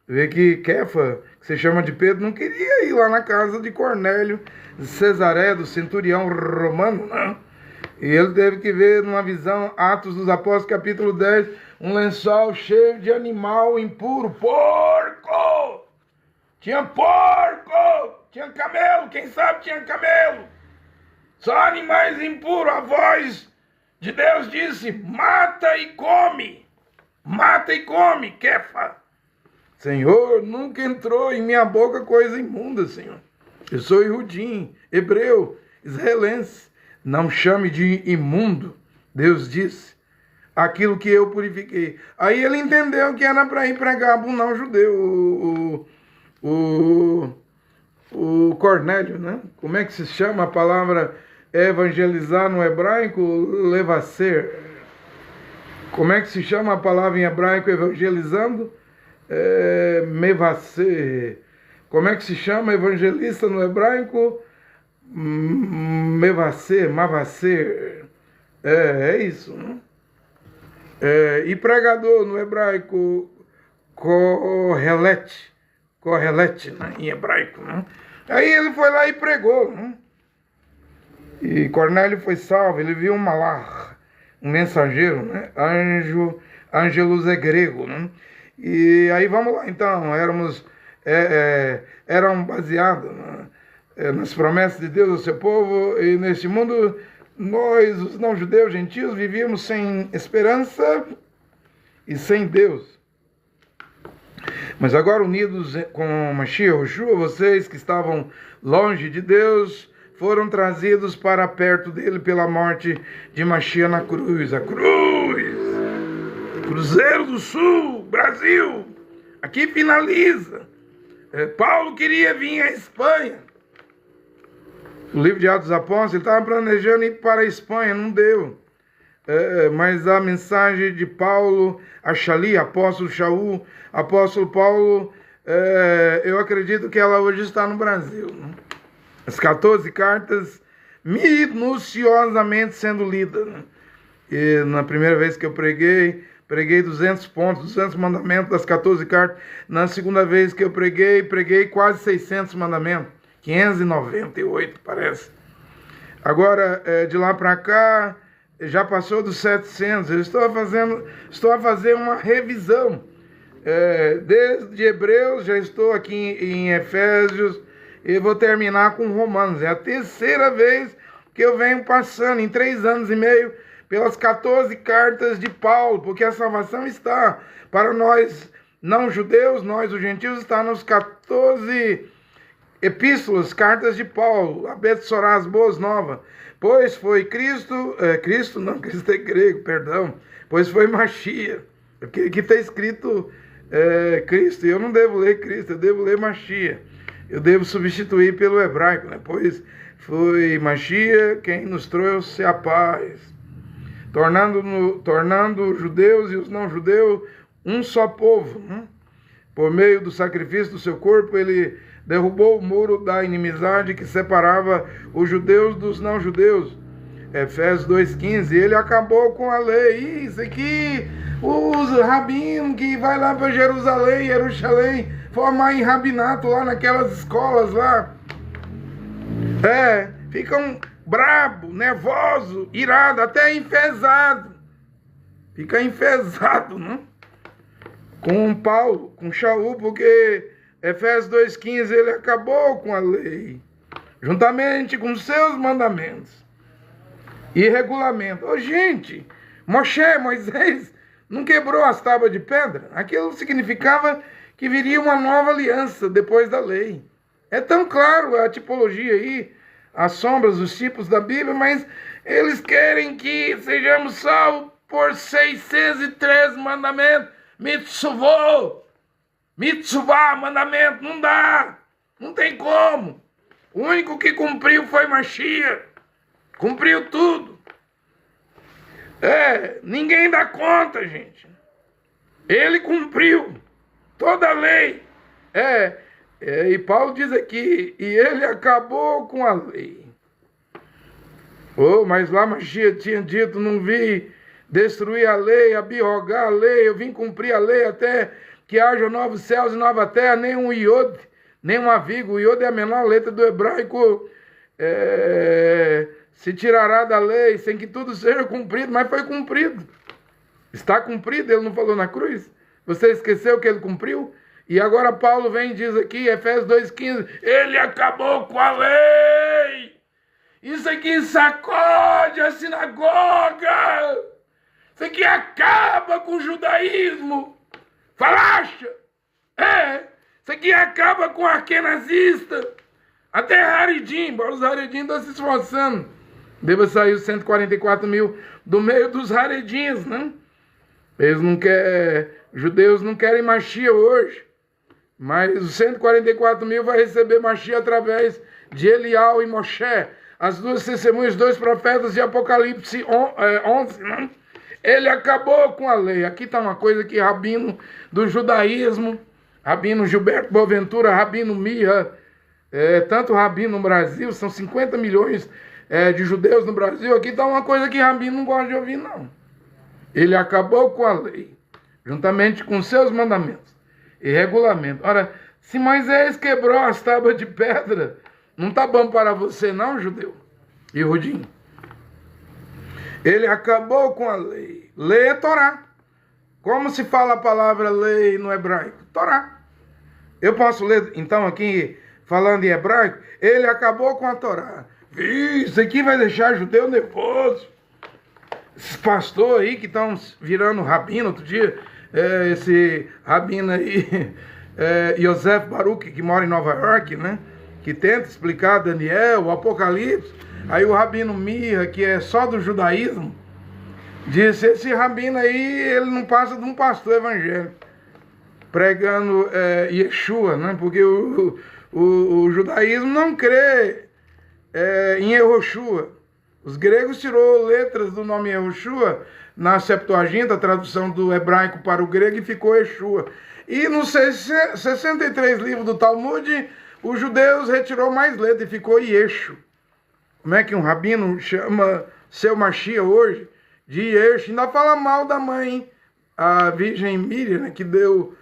A: Vê que Kefa, que se chama de Pedro, não queria ir lá na casa de Cornélio, de Cesaré, do centurião romano, né? E ele teve que ver numa visão, Atos dos Apóstolos, capítulo 10, um lençol cheio de animal impuro. Porco! Tinha porco! Tinha camelo, quem sabe tinha camelo. Só animais impuros. A voz de Deus disse, mata e come. Mata e come, Kefa. Senhor, nunca entrou em minha boca coisa imunda, Senhor. Eu sou Yehudim, hebreu, israelense. Não chame de imundo, Deus disse, aquilo que eu purifiquei. Aí ele entendeu que era para ir pregar para um não-judeu, o Cornélio, né? Como é que se chama a palavra evangelizar no hebraico? Levacer. Como é que se chama a palavra em hebraico evangelizando? Mevacer. Como é que se chama evangelista no hebraico? Mavacer, é isso, né? E pregador no hebraico, Kohelet, né? Em hebraico, né? Aí ele foi lá e pregou, né? E Cornélio foi salvo, ele viu um malach, um mensageiro, né? Ângelos é grego, né? E aí vamos lá, então, eram baseados, né, nas promessas de Deus ao seu povo, e neste mundo nós, os não-judeus, gentios, vivíamos sem esperança e sem Deus. Mas agora, unidos com Mashiach Yoshua, vocês que estavam longe de Deus foram trazidos para perto dele pela morte de Mashiach na cruz. A cruz! Cruzeiro do Sul, Brasil! Aqui finaliza. Paulo queria vir à Espanha. O livro de Atos dos Apóstolos, ele estava planejando ir para a Espanha, não deu. Mas a mensagem de Paulo, a Shali, apóstolo Shaul, apóstolo Paulo, eu acredito que ela hoje está no Brasil, né? As 14 cartas minuciosamente sendo lidas, né? E na primeira vez que eu preguei 200 pontos, 200 mandamentos das 14 cartas. Na segunda vez que eu preguei quase 600 mandamentos, 598 parece. Agora, de lá para cá, já passou dos 700. Eu estou a fazer uma revisão. Desde Hebreus, já estou aqui em Efésios, e vou terminar com Romanos. É a terceira vez que eu venho passando, em 3 anos e meio, pelas 14 cartas de Paulo, porque a salvação está para nós não-judeus, nós os gentios, está nos 14 epístolas, cartas de Paulo, a Betsorá, as boas novas. Pois foi Cristo é grego, perdão, pois foi Mashiach, porque aqui está escrito Cristo, e eu não devo ler Cristo, eu devo ler Mashiach, eu devo substituir pelo hebraico, né? Pois foi Mashiach quem nos trouxe a paz, tornando os judeus e os não-judeus um só povo, né? Por meio do sacrifício do seu corpo, ele derrubou o muro da inimizade que separava os judeus dos não-judeus. Efésios 2,15. Ele acabou com a lei. Isso aqui, os rabinos que vai lá para Jerusalém, formar em rabinato lá naquelas escolas lá. Ficam brabo, nervoso, irado, até enfesado. Fica enfesado, né? Com Paulo, com Shaul, porque Efésios 2,15, ele acabou com a lei, juntamente com seus mandamentos e regulamentos. Gente, Moisés não quebrou as tábuas de pedra? Aquilo significava que viria uma nova aliança depois da lei. É tão claro a tipologia aí, as sombras, os tipos da Bíblia, mas eles querem que sejamos salvos por 603 mandamentos. Mitzvah, mandamento, não dá, não tem como. O único que cumpriu foi Mashiach, cumpriu tudo. Ninguém dá conta, gente. Ele cumpriu toda a lei. E Paulo diz aqui, e ele acabou com a lei. Mas lá Mashiach tinha dito, não vi destruir a lei, abrogar a lei, eu vim cumprir a lei até que haja novos céus e nova terra, nem um iod, nem uma vírgula. O iod é a menor letra do hebraico, se tirará da lei, sem que tudo seja cumprido, mas foi cumprido. Está cumprido, ele não falou na cruz? Você esqueceu que ele cumpriu? E agora Paulo vem e diz aqui, Efésios 2,15, ele acabou com a lei. Isso aqui sacode a sinagoga. Isso aqui acaba com o judaísmo. Falacha! Isso aqui acaba com o arquenazista. Até Haredim, embora os Haredim estão se esforçando. Deva sair os 144 mil do meio dos Haredins, né? Eles não querem, judeus não querem Mashiach hoje. Mas os 144 mil vai receber Mashiach através de Elial e Moshe. As duas testemunhas, 2 profetas de Apocalipse 11, né? Ele acabou com a lei. Aqui está uma coisa que rabino do judaísmo, rabino Gilberto Boaventura, rabino Mirra, tanto rabino no Brasil, são 50 milhões de judeus no Brasil. Aqui está uma coisa que rabino não gosta de ouvir, não. Ele acabou com a lei, juntamente com seus mandamentos e regulamentos. Ora, se Moisés quebrou as tábuas de pedra, não está bom para você não, judeu? e Rudim. Ele acabou com a lei. Lei é Torá. Como se fala a palavra lei no hebraico? Torá. Eu posso ler, então, aqui, falando em hebraico, ele acabou com a Torá. Isso aqui vai deixar judeu nervoso. Esses pastores aí que estão virando rabino, outro dia, esse rabino aí, Yosef Baruch, que mora em Nova York, né? Que tenta explicar Daniel, o Apocalipse. Aí o rabino Mirra, que é só do judaísmo, disse, esse rabino aí, ele não passa de um pastor evangélico, pregando Yeshua, né? Porque o judaísmo não crê em Yehoshua. Os gregos tirou letras do nome Yehoshua na Septuaginta, a tradução do hebraico para o grego, e ficou Yeshua. E nos 63 livros do Talmud, os judeus retirou mais letras e ficou Yeshu. Como é que um rabino chama seu Mashiach hoje de Yeshu? Ainda fala mal da mãe, a Virgem Miriam, né, que deu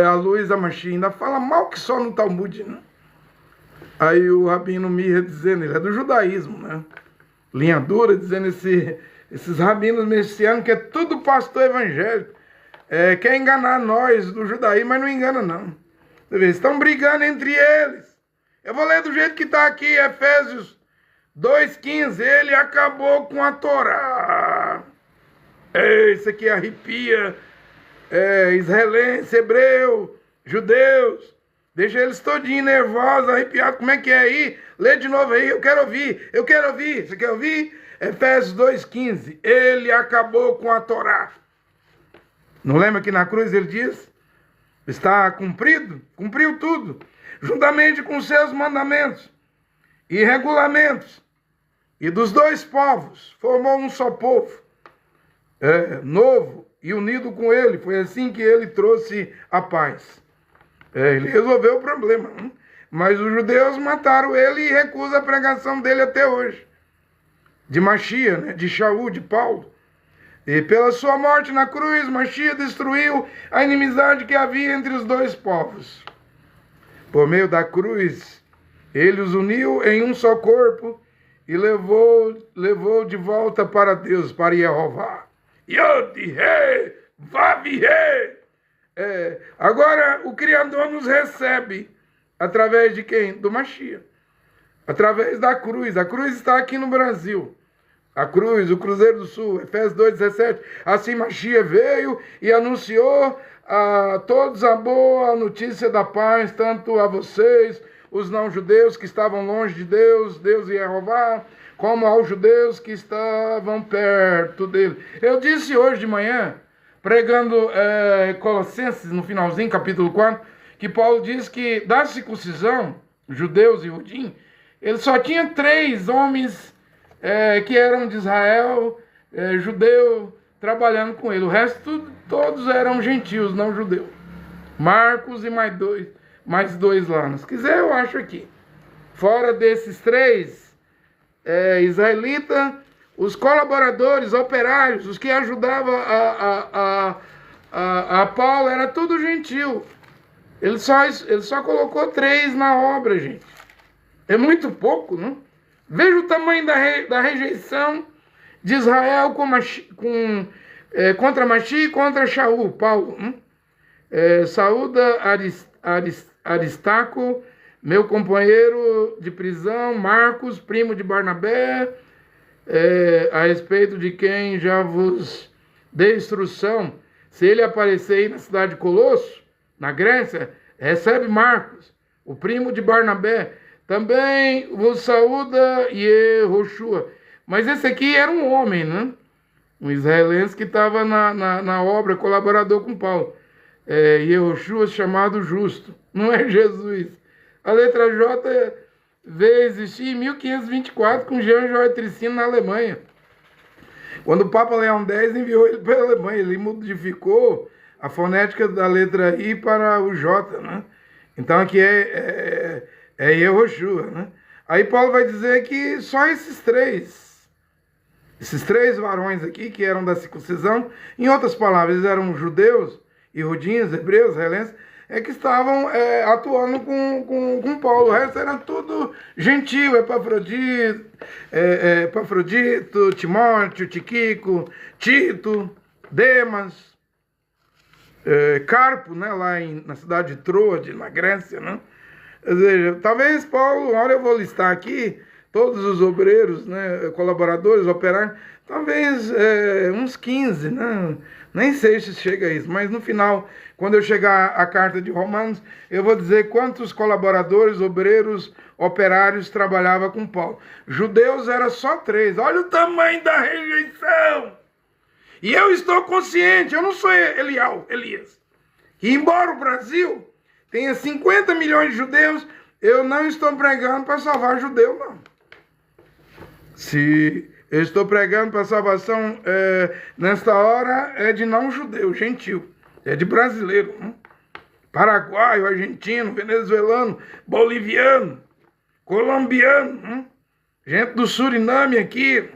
A: a luz a Mashiach. Ainda fala mal que só no Talmud, né? Aí o rabino Mirra dizendo, ele é do judaísmo, né? Linha dura, dizendo esses rabinos messianos que é tudo pastor evangélico. Quer enganar nós do judaísmo, mas não engana não. Eles estão brigando entre eles. Eu vou ler do jeito que está aqui, Efésios 2,15. Ele acabou com a Torá. Isso aqui arrepia israelense, hebreu, judeus. Deixa eles todinho nervosos, arrepiados. Como é que é aí? Lê de novo aí, eu quero ouvir. Você quer ouvir? Efésios 2,15. Ele acabou com a Torá. Não lembra que na cruz ele diz? Está cumprido? Cumpriu tudo. Juntamente com seus mandamentos e regulamentos. E dos dois povos formou um só povo. Novo e unido com ele. Foi assim que ele trouxe a paz. Ele resolveu o problema. Mas os judeus mataram ele e recusam a pregação dele até hoje. De Mashiach, né? De Shaul, de Paulo. E pela sua morte na cruz, Mashiach destruiu a inimizade que havia entre os dois povos. Por meio da cruz, ele os uniu em um só corpo e levou de volta para Deus, para Yehová. Yod-He, Vav-He. Agora o Criador nos recebe através de quem? Do Mashiach. Através da cruz. A cruz está aqui no Brasil. A cruz, o Cruzeiro do Sul, Efésios 2,17. Assim Mashiach veio e anunciou a todos a boa notícia da paz, tanto a vocês, os não-judeus que estavam longe de Deus, Deus e Jeová, como aos judeus que estavam perto dele. Eu disse hoje de manhã, pregando Colossenses, no finalzinho, capítulo 4, que Paulo diz que da circuncisão, judeus e Rudim, ele só tinha 3 homens que eram de Israel, judeu, trabalhando com ele. O resto, todos eram gentios, não judeus. Marcos e mais 2 lá. Se quiser, eu acho aqui. Fora desses 3 israelitas, os colaboradores, operários, os que ajudavam a Paulo, era tudo gentil. Ele só colocou 3 na obra, gente. É muito pouco, não? Veja o tamanho da rejeição de Israel contra Mashiach e contra Shaul, Paulo. Saúda Aristarco, meu companheiro de prisão, Marcos, primo de Barnabé, a respeito de quem já vos dei instrução. Se ele aparecer aí na cidade de Colosso, na Grécia, recebe Marcos, o primo de Barnabé. Também vos saúda Yehoshua. Mas esse aqui era um homem, né? Um israelense que estava na obra, colaborador com Paulo. Yehoshua, chamado Justo. Não é Jesus. A letra J veio existir em 1524 com Jean Joachim na Alemanha. Quando o Papa Leão X enviou ele para a Alemanha, ele modificou a fonética da letra I para o J, né? Então aqui é Yehoshua, né? Aí Paulo vai dizer que só esses três varões aqui, que eram da circuncisão, em outras palavras, eles eram judeus, iudinhos, hebreus, israelenses, é que estavam atuando com Paulo. O resto era tudo gentil, Epafrodito, Timóteo, Tiquico, Tito, Demas, Carpo, né, lá na cidade de Troade, na Grécia, né? Ou seja, talvez Paulo, uma hora eu vou listar aqui todos os obreiros, né, colaboradores, operários, talvez uns 15, né? Nem sei se chega a isso, mas no final, quando eu chegar à carta de Romanos, eu vou dizer quantos colaboradores, obreiros, operários trabalhavam com Paulo. Judeus era só 3, olha o tamanho da rejeição! E eu estou consciente, eu não sou Elias. E embora o Brasil tenha 50 milhões de judeus, eu não estou pregando para salvar judeu, não. Se eu estou pregando para salvação nesta hora, é de não judeu, gentil. É de brasileiro. Paraguaio, argentino, venezuelano, boliviano, colombiano, gente do Suriname aqui.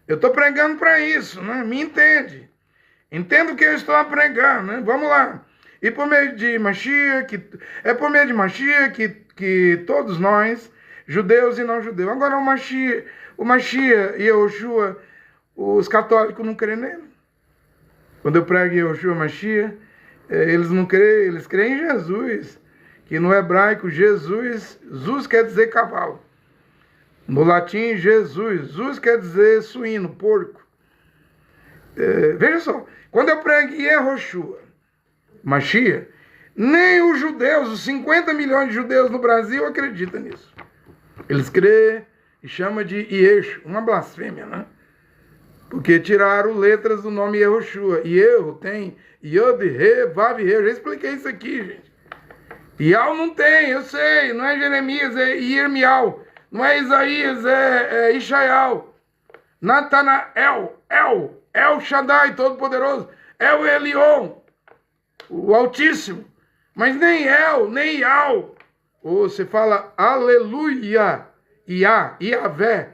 A: Eu estou pregando para isso, né? Me entende. Entenda o que eu estou a pregar, né? Vamos lá. E por meio de Mashiach, por meio de Mashiach que todos nós, judeus e não judeus. Agora o Mashiach e Yehoshua, os católicos não creem nele. Quando eu prego Yehoshua Mashiach, eles não creem, eles creem em Jesus, que no hebraico Jesus quer dizer cavalo. No latim, Jesus quer dizer suíno, porco. Veja só, quando eu prego Yehoshua Mashiach, nem os judeus, os 50 milhões de judeus no Brasil acreditam nisso. Eles creem e chamam de Yeshu, uma blasfêmia, né? Porque tiraram letras do nome Yehoshua. E erro tem Yod, Re, Vav, Re. Eu já expliquei isso aqui, gente. Yal não tem, eu sei, não é Jeremias, é Irmial. Não é Isaías, é Ishaial. Natanael, El Shaddai, Todo-Poderoso. El Elion, o Altíssimo. Mas nem El, nem Ial. Ou você fala Aleluia, Iavé,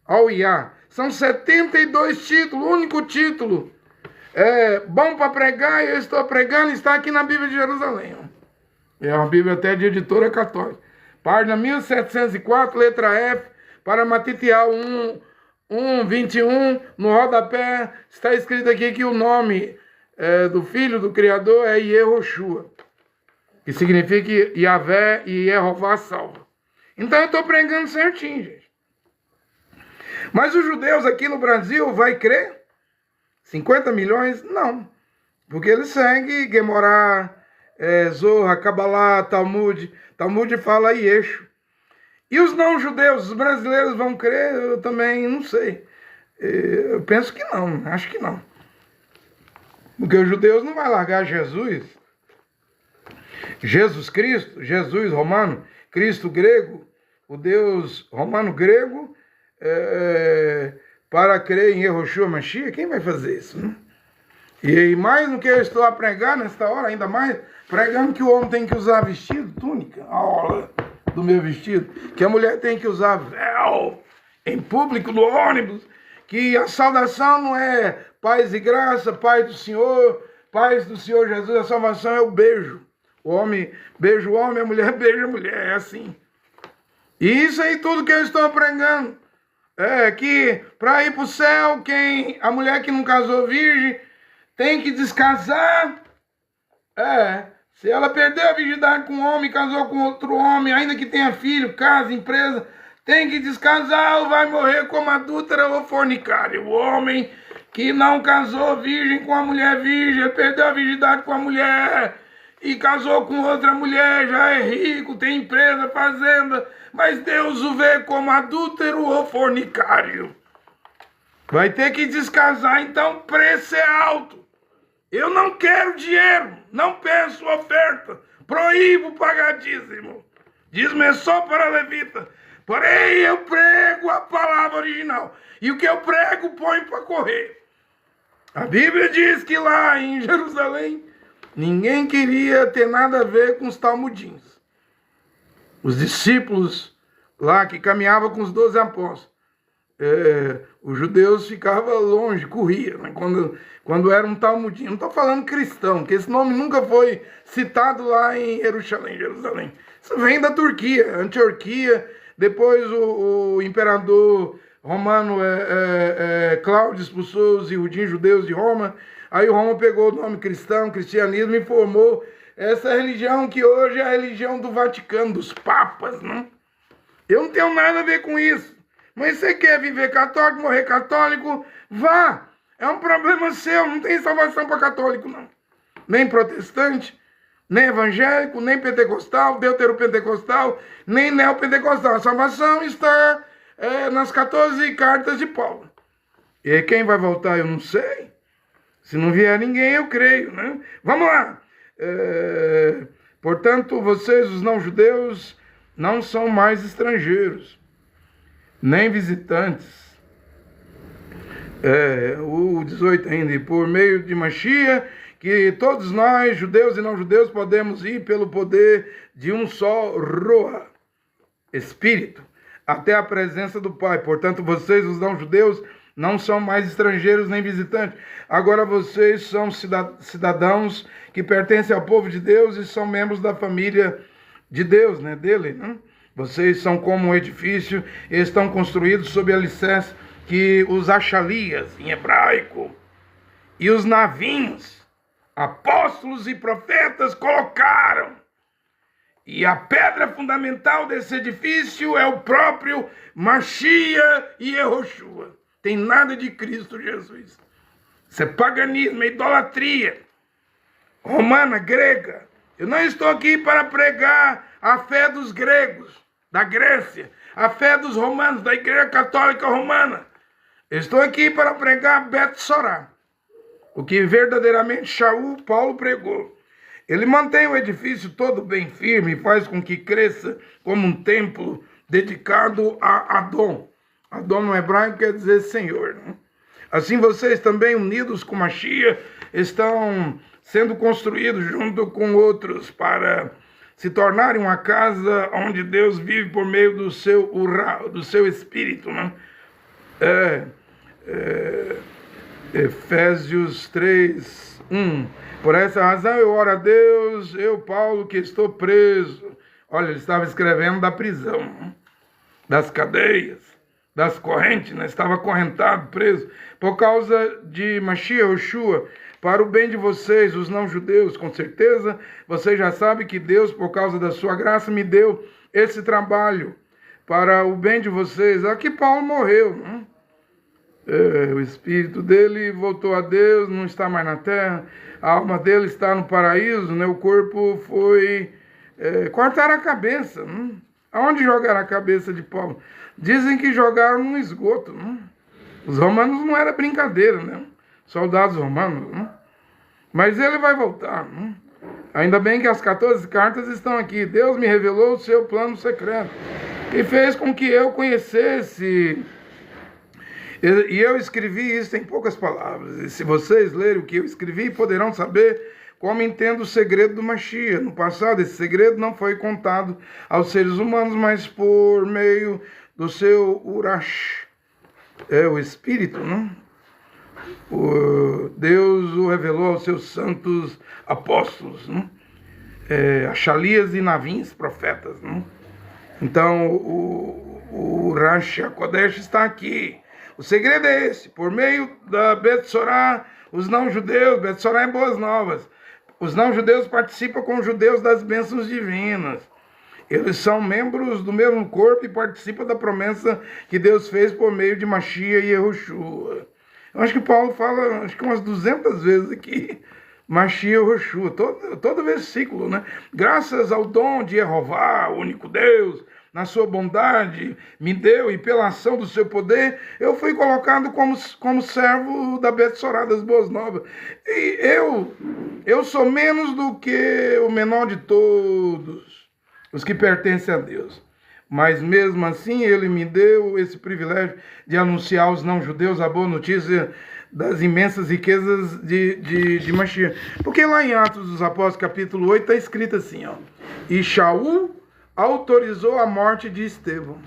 A: ao Iá. São 72 títulos, o único título bom para pregar, eu estou pregando, está aqui na Bíblia de Jerusalém. É uma Bíblia até de editora católica. Página 1704, letra F, para Matitial 1:21, no rodapé, está escrito aqui que o nome do Filho do Criador é Yehoshua, que significa Yahvé e Yehová salva. Então eu estou pregando certinho, gente. Mas os judeus aqui no Brasil vai crer? 50 milhões? Não. Porque eles seguem Gemorá, Zohar, Kabbalah, Talmud. Talmud fala Yeshu. E os não-judeus, os brasileiros vão crer? Eu também não sei. Eu penso que não, acho que não. Porque os judeus não vão largar Jesus. Jesus Cristo, Jesus romano, Cristo grego, o Deus romano-grego, para crer em Yehoshua Mashiach, quem vai fazer isso, né? E mais no que eu estou a pregar nesta hora, ainda mais, pregando que o homem tem que usar vestido, túnica, a orla do meu vestido, que a mulher tem que usar véu em público, no ônibus, que a saudação não é paz e graça, paz do Senhor Jesus, a salvação é o beijo. O homem beija o homem, a mulher beija a mulher, é assim. E isso aí tudo que eu estou pregando, que para ir para o céu, a mulher que não casou virgem, tem que descasar. Se ela perdeu a virgindade com um homem, casou com outro homem, ainda que tenha filho, casa, empresa, tem que descasar ou vai morrer como adúltera ou fornicária. O homem que não casou virgem com a mulher virgem, ele perdeu a virgindade com a mulher e casou com outra mulher, já é rico, tem empresa, fazenda, mas Deus o vê como adúltero ou fornicário. Vai ter que descasar, então o preço é alto. Eu não quero dinheiro, não peço oferta, proíbo pagar dízimo. Dízimo é só para levita. Porém, eu prego a palavra original. E o que eu prego, põe para correr. A Bíblia diz que lá em Jerusalém, ninguém queria ter nada a ver com os talmudins. Os discípulos lá que caminhavam com os 12 apóstolos. os judeus ficavam longe, corriam, né? Quando era um talmudinho. Não estou falando cristão, que esse nome nunca foi citado lá em Jerusalém. Isso vem da Turquia, Antioquia. Depois o imperador romano Cláudio expulsou os judeus de Roma. Aí Roma pegou o nome cristianismo, e formou essa religião que hoje é a religião do Vaticano, dos papas, né? Eu não tenho nada a ver com isso. Mas você quer viver católico, morrer católico? Vá! É um problema seu, não tem salvação para católico, não. Nem protestante, nem evangélico, nem pentecostal, deuteropentecostal, nem neopentecostal. A salvação está nas 14 cartas de Paulo. E quem vai voltar, eu não sei. Se não vier ninguém, eu creio, né? Vamos lá! Portanto, vocês, os não-judeus, não são mais estrangeiros, nem visitantes. O 18 ainda, e por meio de Mashiach, que todos nós, judeus e não-judeus, podemos ir pelo poder de um só Roa, Espírito, até a presença do Pai. Portanto, vocês, os não-judeus, não são mais estrangeiros nem visitantes. Agora vocês são cidadãos que pertencem ao povo de Deus e são membros da família de Deus, né, dele, né? Vocês são como um edifício e estão construídos sob alicerce que os achalias, em hebraico, e os navinhos, apóstolos e profetas, colocaram. E a pedra fundamental desse edifício é o próprio Mashiach e Yehoshua. Tem nada de Cristo Jesus. Isso é paganismo, é idolatria romana, grega. Eu não estou aqui para pregar a fé dos gregos, da Grécia, a fé dos romanos, da Igreja Católica Romana. Eu estou aqui para pregar Bet Sorá, o que verdadeiramente Shaul, Paulo, pregou. Ele mantém o edifício todo bem firme e faz com que cresça como um templo dedicado a Adon. Adon no hebraico quer dizer Senhor, né? Assim vocês também, unidos com Mashiach, estão sendo construídos junto com outros para se tornarem uma casa onde Deus vive por meio do seu Urá, do seu Espírito, né? Efésios 3, 1. Por essa razão eu oro a Deus, eu, Paulo, que estou preso. Olha, ele estava escrevendo da prisão, né? Das cadeias, das correntes, né? Estava acorrentado, preso, por causa de Mashiach Yehoshua, para o bem de vocês, os não-judeus. Com certeza, vocês já sabem que Deus, por causa da sua graça, me deu esse trabalho para o bem de vocês. Aqui Paulo morreu, né? O espírito dele voltou a Deus, não está mais na terra, a alma dele está no paraíso, né? O corpo foi... cortaram a cabeça, né? Aonde jogaram a cabeça de Paulo? Dizem que jogaram no esgoto, né? Os romanos não era brincadeira, né? Soldados romanos, né? Mas ele vai voltar, né? Ainda bem que as 14 cartas estão aqui. Deus me revelou o seu plano secreto e fez com que eu conhecesse. E eu escrevi isso em poucas palavras. E se vocês lerem o que eu escrevi, poderão saber como entendo o segredo do Mashiach. No passado, esse segredo não foi contado aos seres humanos, mas por meio do seu Urash, o Espírito, né? Deus o revelou aos seus santos apóstolos, né? Achalias e Navins, profetas, né? Então, o Urash HaKodesh está aqui. O segredo é esse: por meio da Bet Sorá, os não-judeus, Bet Sorá é boas novas, os não-judeus participam com os judeus das bênçãos divinas. Eles são membros do mesmo corpo e participam da promessa que Deus fez por meio de Mashiach e Yehoshua. Eu acho que Paulo fala, acho que umas 200 vezes aqui, Mashiach e Yehoshua, todo versículo, né? Graças ao dom de Jeová, o único Deus, na sua bondade, me deu, e pela ação do seu poder, eu fui colocado como servo da Bet Sorá, das Boas Novas. E eu sou menos do que o menor de todos os que pertencem a Deus. Mas mesmo assim, ele me deu esse privilégio de anunciar aos não-judeus a boa notícia das imensas riquezas de Mashiach. Porque lá em Atos dos Apóstolos, capítulo 8, está escrito assim, ó: e Shaul autorizou a morte de Estevão.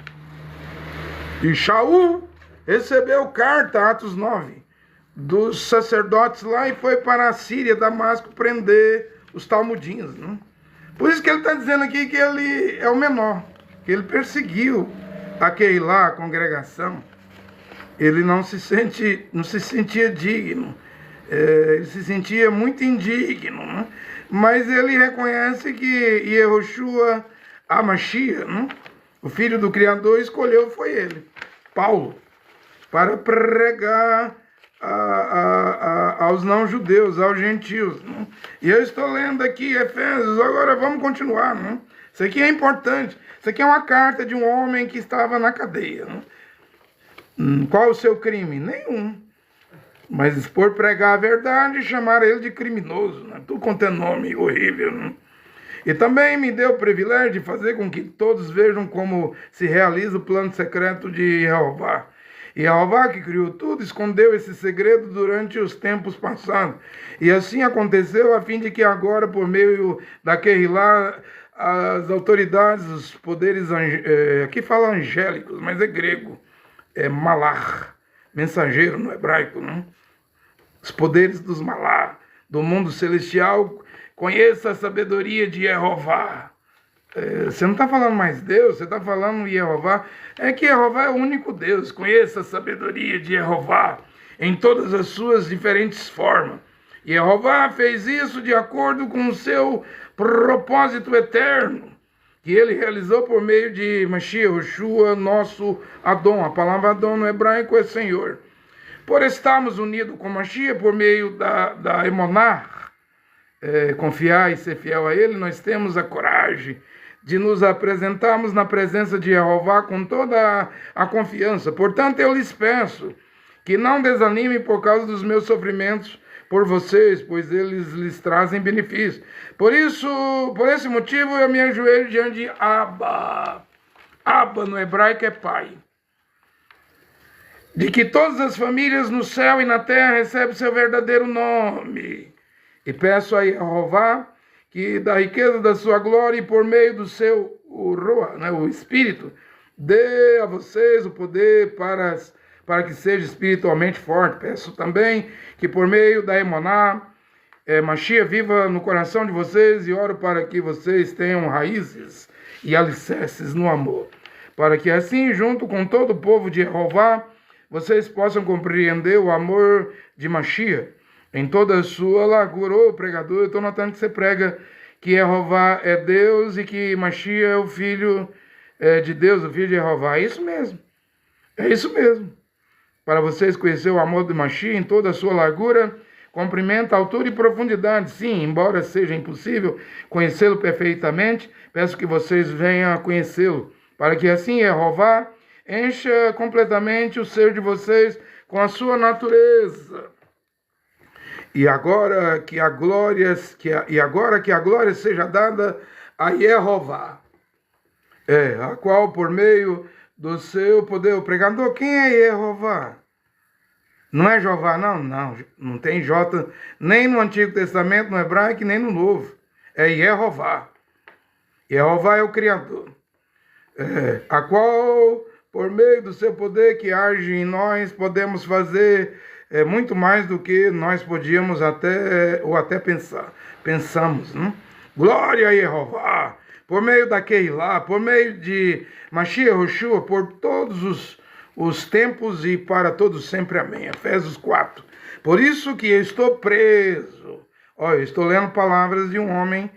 A: E Shaul recebeu carta, Atos 9, dos sacerdotes lá e foi para a Síria, Damasco, prender os talmudinhos. Né? Por isso que ele está dizendo aqui que ele é o menor, que ele perseguiu aquele lá, a congregação. Ele não se sentia digno, ele se sentia muito indigno, né? Mas ele reconhece que Yehoshua HaMashiach, né? O filho do Criador, escolheu foi ele, Paulo, para pregar aos não-judeus, aos gentios. Né? E eu estou lendo aqui Efésios, agora vamos continuar. Né? Isso aqui é importante. Isso aqui é uma carta de um homem que estava na cadeia. Né? Qual o seu crime? Nenhum. Mas por pregar a verdade, chamar ele de criminoso. Né? Tudo quanto é nome horrível. Né? E também me deu o privilégio de fazer com que todos vejam como se realiza o plano secreto de Jeová. E Jeová, que criou tudo, escondeu esse segredo durante os tempos passados. E assim aconteceu a fim de que agora, por meio daquele lá, as autoridades, os poderes, aqui fala angélicos, mas é grego, é malar, mensageiro no hebraico, né? Os poderes dos malar, do mundo celestial, conheça a sabedoria de Jeová. Você não está falando mais Deus, você está falando Jeová. É que Jeová é o único Deus. Conheça a sabedoria de Jeová em todas as suas diferentes formas. E Jeová fez isso de acordo com o seu propósito eterno, que ele realizou por meio de Mashiach, Yehoshua, nosso Adon. A palavra Adon no hebraico é Senhor. Por estarmos unidos com Mashiach por meio da Emonar, confiar e ser fiel a ele, nós temos a coragem de nos apresentarmos na presença de Jeová com toda a confiança. Portanto, eu lhes peço que não desanimem por causa dos meus sofrimentos por vocês, pois eles lhes trazem benefício. Por esse motivo, eu me ajoelho diante de Abba. Abba no hebraico é pai. De que todas as famílias no céu e na terra recebem seu verdadeiro nome. E peço a Jeová que da riqueza da sua glória e por meio do seu Ruach, né, o Espírito, dê a vocês o poder para que seja espiritualmente forte. Peço também que por meio da Emoná, Mashiach viva no coração de vocês e oro para que vocês tenham raízes e alicerces no amor. Para que assim, junto com todo o povo de Jeová, vocês possam compreender o amor de Mashiach em toda a sua largura. Ô pregador, eu estou notando que você prega que Jeová é Deus e que Mashiach é o filho de Deus, o filho de Jeová. É isso mesmo. É isso mesmo. Para vocês conhecer o amor de Mashiach em toda a sua largura, comprimento, altura e profundidade. Sim, embora seja impossível conhecê-lo perfeitamente, peço que vocês venham a conhecê-lo, para que assim Jeová encha completamente o ser de vocês com a sua natureza. E agora que a glória seja dada a Jeová, a qual por meio do seu poder, o pregador, quem é Jeová? Não é Jeová, não tem J nem no Antigo Testamento, no hebraico, nem no Novo. É Jeová. Jeová é o Criador, a qual por meio do seu poder que age em nós, podemos fazer muito mais do que nós podíamos até pensar. Pensamos, né? Glória a Jeová, por meio daquele lá, por meio de Mashiach Yehoshua, por todos os tempos e para todos sempre. Amém. Efésios 4. Por isso que eu estou preso. Olha, eu estou lendo palavras de um homem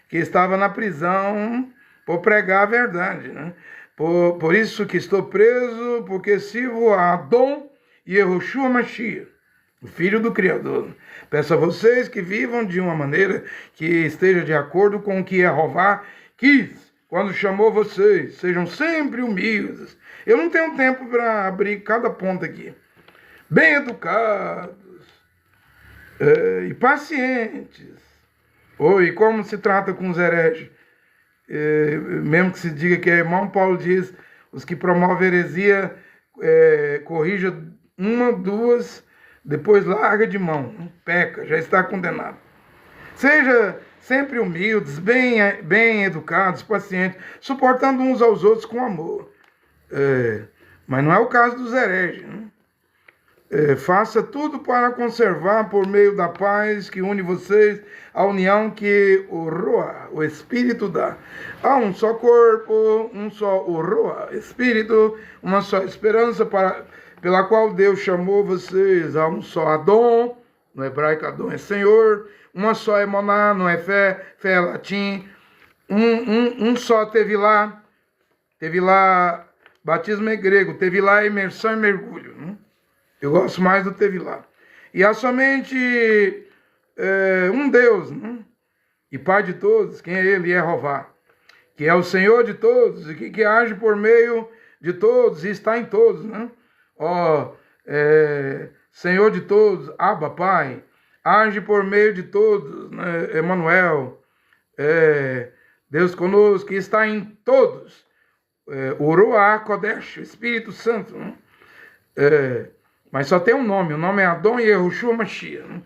A: que estava na prisão por pregar a verdade, né? Por isso que estou preso, porque sirvo a Adon e Yehoshua Mashiach, o Filho do Criador. Peço a vocês que vivam de uma maneira que esteja de acordo com o que Jeová quis quando chamou vocês. Sejam sempre humildes. Eu não tenho tempo para abrir cada ponto aqui. Bem educados e pacientes. E como se trata com os hereges? Mesmo que se diga que é irmão, Paulo diz, os que promovem heresia, corrija uma, duas, depois larga de mão, peca, já está condenado. Seja sempre humildes, bem educados, pacientes, suportando uns aos outros com amor. Mas não é o caso dos hereges, né? Faça tudo para conservar por meio da paz que une vocês a união que o Roa, o Espírito dá. Há um só corpo, um só o Roa, Espírito, uma só esperança pela qual Deus chamou vocês. Há um só Adon, no hebraico Adon é Senhor, uma só Emoná, não é fé, fé é latim, um só Tevilá, batismo é grego, Tevilá é imersão e mergulho, né? Eu gosto mais do Tevilá. E há somente um Deus, né? E Pai de todos, quem é Ele? Jeová, que é o Senhor de todos, e que age por meio de todos e está em todos, né? Senhor de todos, Abba, Pai, age por meio de todos, né? Emmanuel, Deus conosco, que está em todos, o Ruach Kodesh, o Espírito Santo, né? Mas só tem um nome, o nome é Adon Yehoshua Mashiach, né?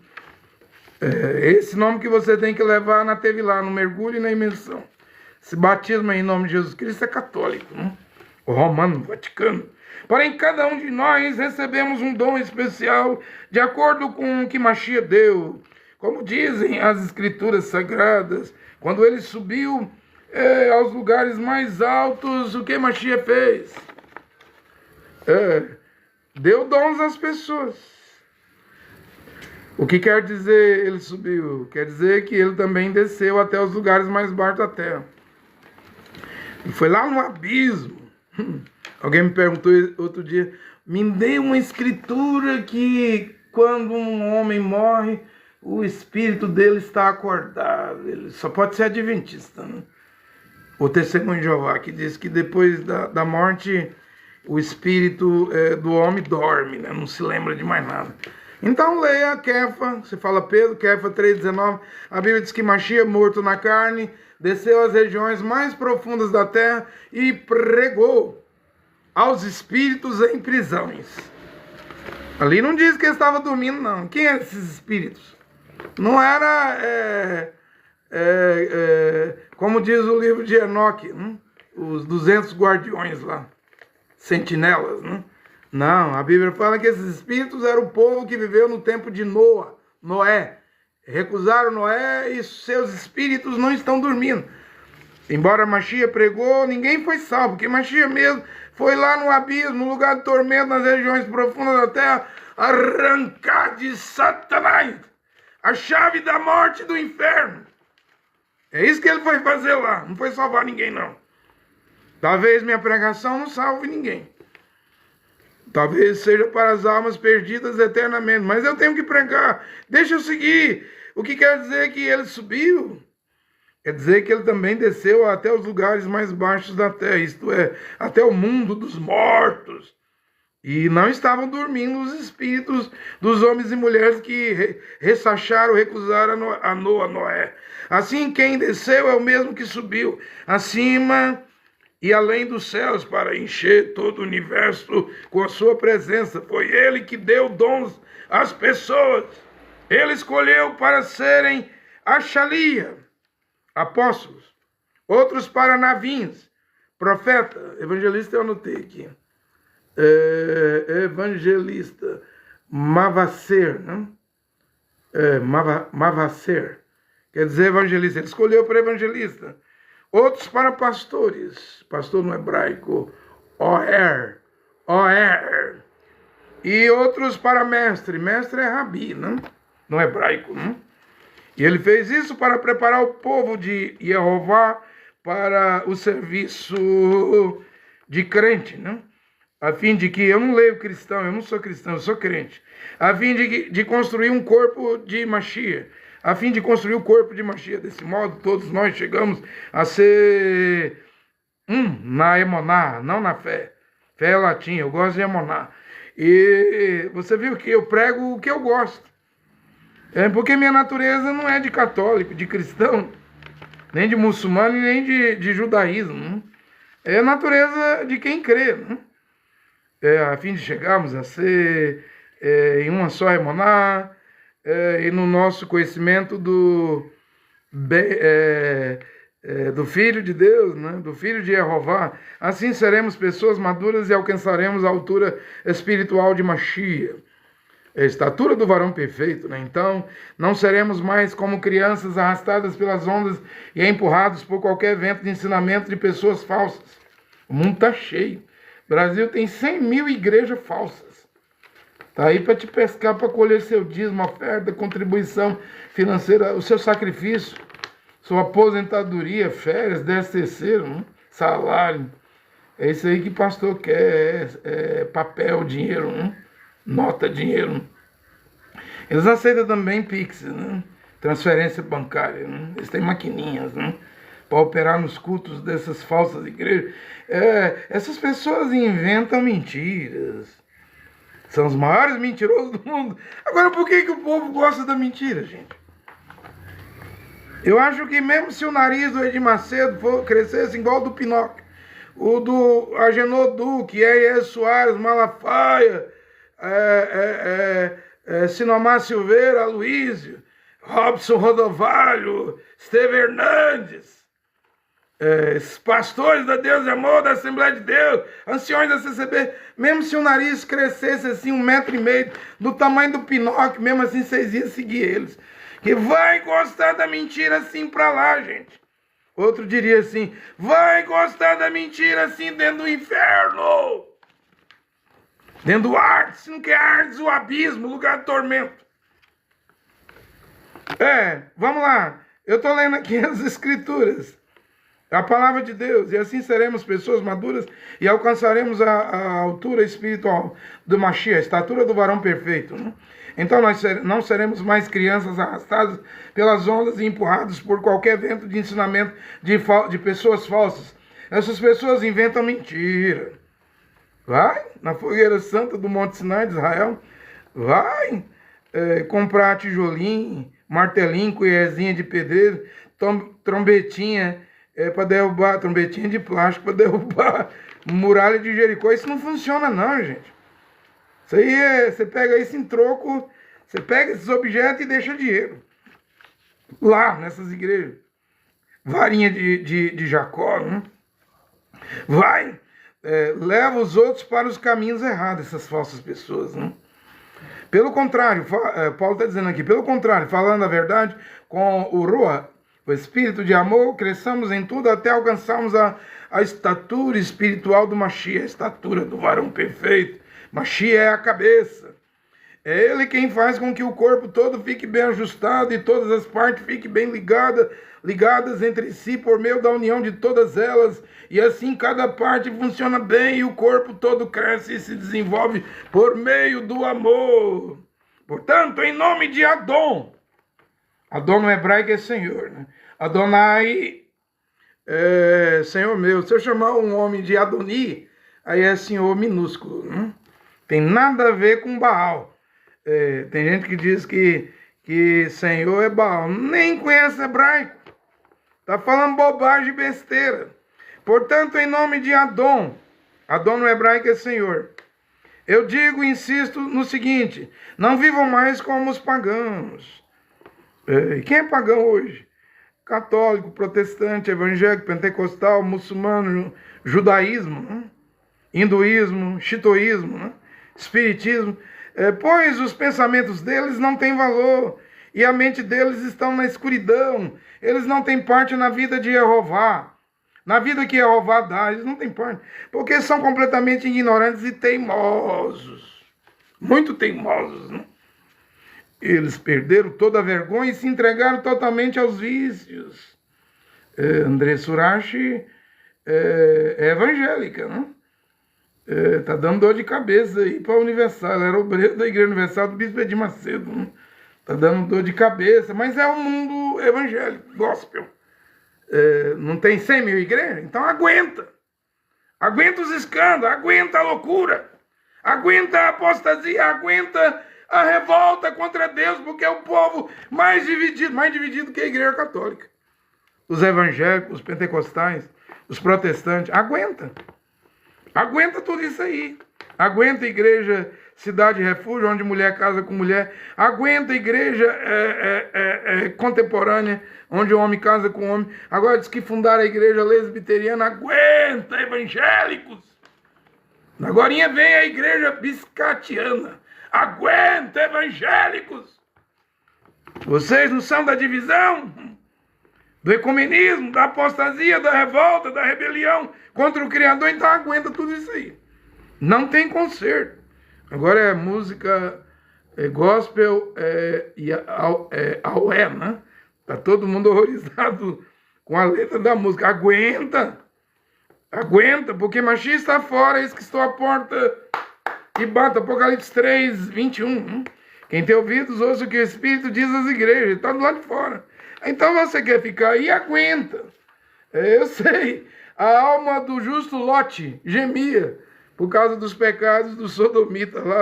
A: Esse nome que você tem que levar na Tevilá, no mergulho e na imersão. Esse batismo em nome de Jesus Cristo é católico, né? O romano, o vaticano. Porém, cada um de nós recebemos um dom especial de acordo com o que Mashiach deu. Como dizem as escrituras sagradas, quando ele subiu aos lugares mais altos, o que Mashiach fez? Deu dons às pessoas. O que quer dizer ele subiu? Quer dizer que ele também desceu até os lugares mais baixos da terra. Ele foi lá no abismo. Alguém me perguntou outro dia, me dê uma escritura que quando um homem morre, o espírito dele está acordado. Ele só pode ser adventista, né? O testemunho de Jeová, que diz que depois da morte, o espírito do homem dorme, né? Não se lembra de mais nada. Então leia Kefa, você fala Pedro, Kefa 3,19, a Bíblia diz que Mashiach, morto na carne, desceu às regiões mais profundas da terra e pregou aos espíritos em prisões. Ali não diz que ele estava dormindo, não. Quem eram esses espíritos? Não era, como diz o livro de Enoque, né? Os 200 guardiões lá, sentinelas, né? Não, a Bíblia fala que esses espíritos eram o povo que viveu no tempo de Noé. Recusaram Noé e seus espíritos não estão dormindo. Embora Mashiach pregou, ninguém foi salvo, porque Mashiach mesmo foi lá no abismo, no lugar de tormento, nas regiões profundas da terra, arrancar de Satanás a chave da morte e do inferno. É isso que ele foi fazer lá, não foi salvar ninguém, não. Talvez minha pregação não salve ninguém. Talvez seja para as almas perdidas eternamente, mas eu tenho que pregar. Deixa eu seguir. O que quer dizer que ele subiu? Quer dizer que ele também desceu até os lugares mais baixos da terra, isto é, até o mundo dos mortos. E não estavam dormindo os espíritos dos homens e mulheres que rechaçaram, recusaram a Noé. Assim, quem desceu é o mesmo que subiu acima e além dos céus para encher todo o universo com a sua presença. Foi ele que deu dons às pessoas. Ele escolheu para serem Achalia, apóstolos, outros para navinhos, profeta, evangelista eu anotei aqui, evangelista, Mavaser, né? Mavaser, quer dizer evangelista, ele escolheu para evangelista, outros para pastores, pastor no hebraico, Oer, e outros para mestre é rabi, né? No hebraico, né? E ele fez isso para preparar o povo de Jeová para o serviço de crente, né? A fim de que, eu não leio cristão, eu não sou cristão, eu sou crente. A fim de construir um corpo de Mashiach. A fim de construir o corpo de Mashiach. Desse modo, todos nós chegamos a ser na Emoná, não na fé. Fé é latim, eu gosto de Emoná. E você viu que eu prego o que eu gosto. Porque minha natureza não é de católico, de cristão, nem de muçulmano, nem de judaísmo. Né? É a natureza de quem crê. Né? A fim de chegarmos a ser em uma só Emoná, e no nosso conhecimento do do Filho de Deus, né? Do Filho de Jeová. Assim seremos pessoas maduras e alcançaremos a altura espiritual de Mashiach, a estatura do varão perfeito, né? Então, não seremos mais como crianças arrastadas pelas ondas e empurrados por qualquer vento de ensinamento de pessoas falsas. O mundo está cheio. O Brasil tem 100 mil igrejas falsas. Está aí para te pescar, para colher seu dízimo, oferta, contribuição financeira, o seu sacrifício, sua aposentadoria, férias, 13º, salário. É isso aí que pastor quer, papel, dinheiro, nota, dinheiro. Eles aceitam também Pix, né? Transferência bancária. Né? Eles têm maquininhas, né? Para operar nos cultos dessas falsas igrejas. Essas pessoas inventam mentiras. São os maiores mentirosos do mundo. Agora, por que o povo gosta da mentira, gente? Eu acho que mesmo se o nariz do Edir Macedo crescesse igual ao do Pinóquio, o do Agenor Duque, E.S. Soares, Malafaia, Sinomar Silveira, Aloísio, Robson Rodovalho, Esteve Hernandes, esses pastores da Deus e Amor, da Assembleia de Deus, anciões da CCB, mesmo se o nariz crescesse assim 1,5 metro, do tamanho do Pinóquio, mesmo assim vocês iam seguir eles. Que vai gostar da mentira assim pra lá, gente. Outro diria assim, vai gostar da mentira assim dentro do inferno. Dentro do Hades, se não quer Hades, o abismo, lugar de tormento. Vamos lá. Eu estou lendo aqui as escrituras. A palavra de Deus. E assim seremos pessoas maduras e alcançaremos a altura espiritual do Mashiach, a estatura do varão perfeito. Né? Então nós não seremos mais crianças arrastadas pelas ondas e empurrados por qualquer vento de ensinamento de pessoas falsas. Essas pessoas inventam mentira. Vai na fogueira santa do Monte Sinai de Israel. Vai comprar tijolinho, martelinho, colherzinha de pedreiro, trombetinha para derrubar, trombetinha de plástico para derrubar muralha de Jericó. Isso não funciona não, gente. Isso aí você pega isso em troco, você pega esses objetos e deixa dinheiro. Lá, nessas igrejas. Varinha de Jacó, né? Vai, leva os outros para os caminhos errados, essas falsas pessoas, né? Pelo contrário, Paulo está dizendo aqui, pelo contrário, falando a verdade, com o Ruach, o espírito de amor, cresçamos em tudo até alcançarmos a estatura espiritual do Mashiach, a estatura do varão perfeito. Mashiach é a cabeça. É ele quem faz com que o corpo todo fique bem ajustado e todas as partes fiquem bem ligadas entre si por meio da união de todas elas. E assim cada parte funciona bem e o corpo todo cresce e se desenvolve por meio do amor. Portanto, em nome de Adon. Adon no hebraico é Senhor, né? Adonai é Senhor meu. Se eu chamar um homem de Adoni, aí é Senhor minúsculo, né? Tem nada a ver com Baal. Tem gente que diz que Senhor é Baal. Nem conhece hebraico. Está falando bobagem e besteira. Portanto, em nome de Adon. Adon no hebraico é Senhor. Eu digo e insisto no seguinte. Não vivam mais como os pagãos. Quem é pagão hoje? Católico, protestante, evangélico, pentecostal, muçulmano, judaísmo, né? Hinduísmo, xitoísmo, né? Espiritismo, pois os pensamentos deles não têm valor e a mente deles estão na escuridão. Eles não têm parte na vida de Jeová, na vida que Jeová dá, eles não têm parte, porque são completamente ignorantes e teimosos, muito teimosos, né? Eles perderam toda a vergonha e se entregaram totalmente aos vícios. André Surachi é evangélica, né? Tá dando dor de cabeça aí para a Universal. Ela era obreiro da Igreja Universal do Bispo Edir Macedo, né? Tá dando dor de cabeça, mas é o mundo evangélico, gospel. Não tem 100 mil igrejas? Então aguenta. Aguenta os escândalos, aguenta a loucura, aguenta a apostasia, aguenta a revolta contra Deus, porque é o povo mais dividido que a Igreja Católica. Os evangélicos, os pentecostais, os protestantes, aguenta tudo isso aí. Aguenta a igreja cidade refúgio, onde mulher casa com mulher. Aguenta a igreja contemporânea, onde o homem casa com o homem. Agora diz que fundaram a igreja lesbiteriana. Aguenta, evangélicos. Agorinha vem a igreja biscatiana. Aguenta, evangélicos. Vocês não são da divisão, do ecumenismo, da apostasia, da revolta, da rebelião contra o Criador. Então aguenta tudo isso aí. Não tem conserto. Agora é música gospel e aué, né? Tá todo mundo horrorizado com a letra da música. Aguenta! Aguenta, porque Mashiach está fora, eis que estou à porta e bata. Apocalipse 3, 21. Quem tem ouvidos, ouça o que o Espírito diz às igrejas. Ele está do lado de fora. Então você quer ficar aí? Aguenta. Eu sei. A alma do justo Lote gemia por causa dos pecados do sodomita lá,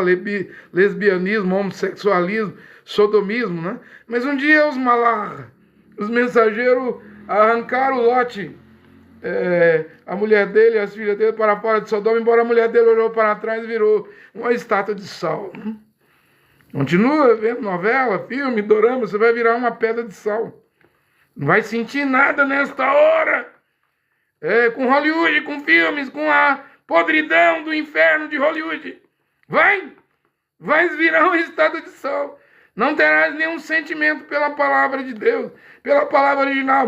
A: lesbianismo, homossexualismo, sodomismo, né? Mas um dia os malach, os mensageiros, arrancaram Lote, a mulher dele, as filhas dele, para fora de Sodoma, embora a mulher dele olhou para trás e virou uma estátua de sal. Né? Continua vendo novela, filme, dorama, você vai virar uma pedra de sal. Não vai sentir nada nesta hora. Com Hollywood, com filmes, com a podridão do inferno de Hollywood. Vai virar um estado de sal. Não terás nenhum sentimento pela palavra de Deus, pela palavra original.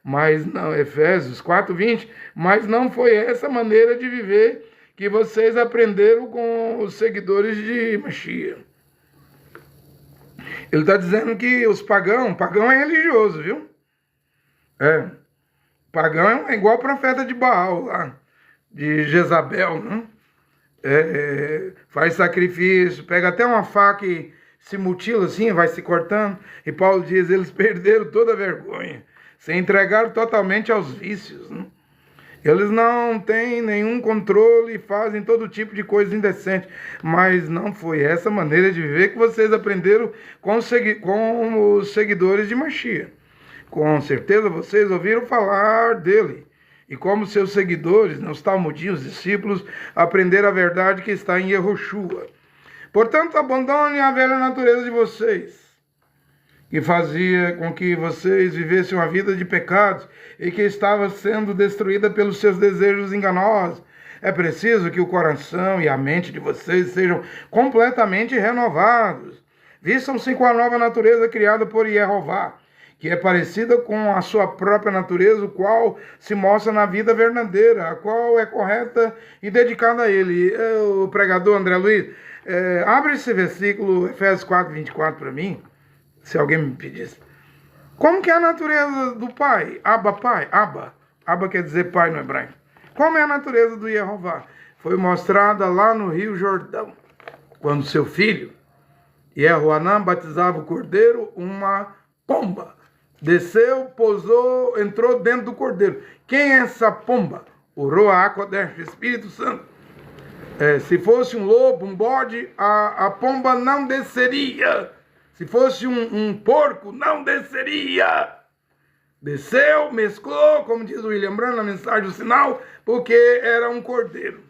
A: Mas não, Efésios 4:20, mas não foi essa maneira de viver que vocês aprenderam com os seguidores de Mashiach. Ele está dizendo que os pagão é religioso, viu? Pagão é igual profeta de Baal lá, de Jezabel, né? Faz sacrifício, pega até uma faca e se mutila assim, vai se cortando. E Paulo diz, eles perderam toda a vergonha, se entregaram totalmente aos vícios, né? Eles não têm nenhum controle e fazem todo tipo de coisa indecente. Mas não foi essa maneira de viver que vocês aprenderam com os seguidores de Mashiach. Com certeza vocês ouviram falar dele. E como seus seguidores, os talmudinhos, os discípulos, aprenderam a verdade que está em Yehoshua. Portanto, abandonem a velha natureza de vocês, que fazia com que vocês vivessem uma vida de pecados e que estava sendo destruída pelos seus desejos enganosos. É preciso que o coração e a mente de vocês sejam completamente renovados. Vistam-se com a nova natureza criada por Yehová, que é parecida com a sua própria natureza, o qual se mostra na vida verdadeira, a qual é correta e dedicada a ele. O pregador André Luiz, abre esse versículo, Efésios 4:24 para mim, se alguém me pedisse. Como que é a natureza do pai? Pai, Abba quer dizer pai no hebraico. Como é a natureza do Yehová? Foi mostrada lá no Rio Jordão, quando seu filho, Yehoanã, batizava o cordeiro, uma pomba desceu, pousou, entrou dentro do cordeiro. Quem é essa pomba? O Ruach HaKodesh, Espírito Santo. Se fosse um lobo, um bode, a pomba não desceria. Se fosse um porco, não desceria. Desceu, mesclou, como diz o William Branham na mensagem do sinal, porque era um cordeiro.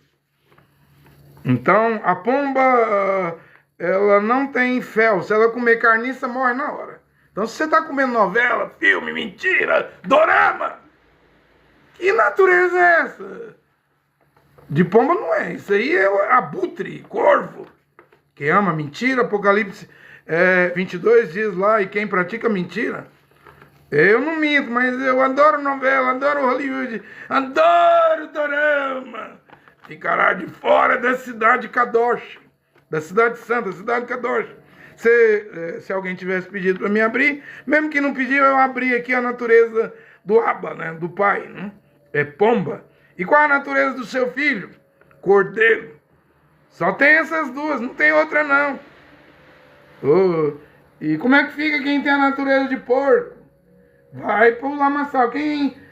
A: Então, a pomba, ela não tem fel. Se ela comer carniça, morre na hora. Então, se você está comendo novela, filme, mentira, dorama, que natureza é essa? De pomba não é. Isso aí é abutre, corvo, que ama mentira. Apocalipse 22 diz lá, e quem pratica mentira. Eu não minto, mas eu adoro novela, adoro Hollywood, adoro dorama. Ficará de fora da cidade Kadosh, da cidade santa, cidade Kadosh. Se alguém tivesse pedido para mim abrir, mesmo que não pediu, eu abri aqui a natureza do Abba, né, do pai, né? É pomba. E qual a natureza do seu filho? Cordeiro. Só tem essas duas, não tem outra não. E como é que fica quem tem a natureza de porco? Vai pro lamaçal.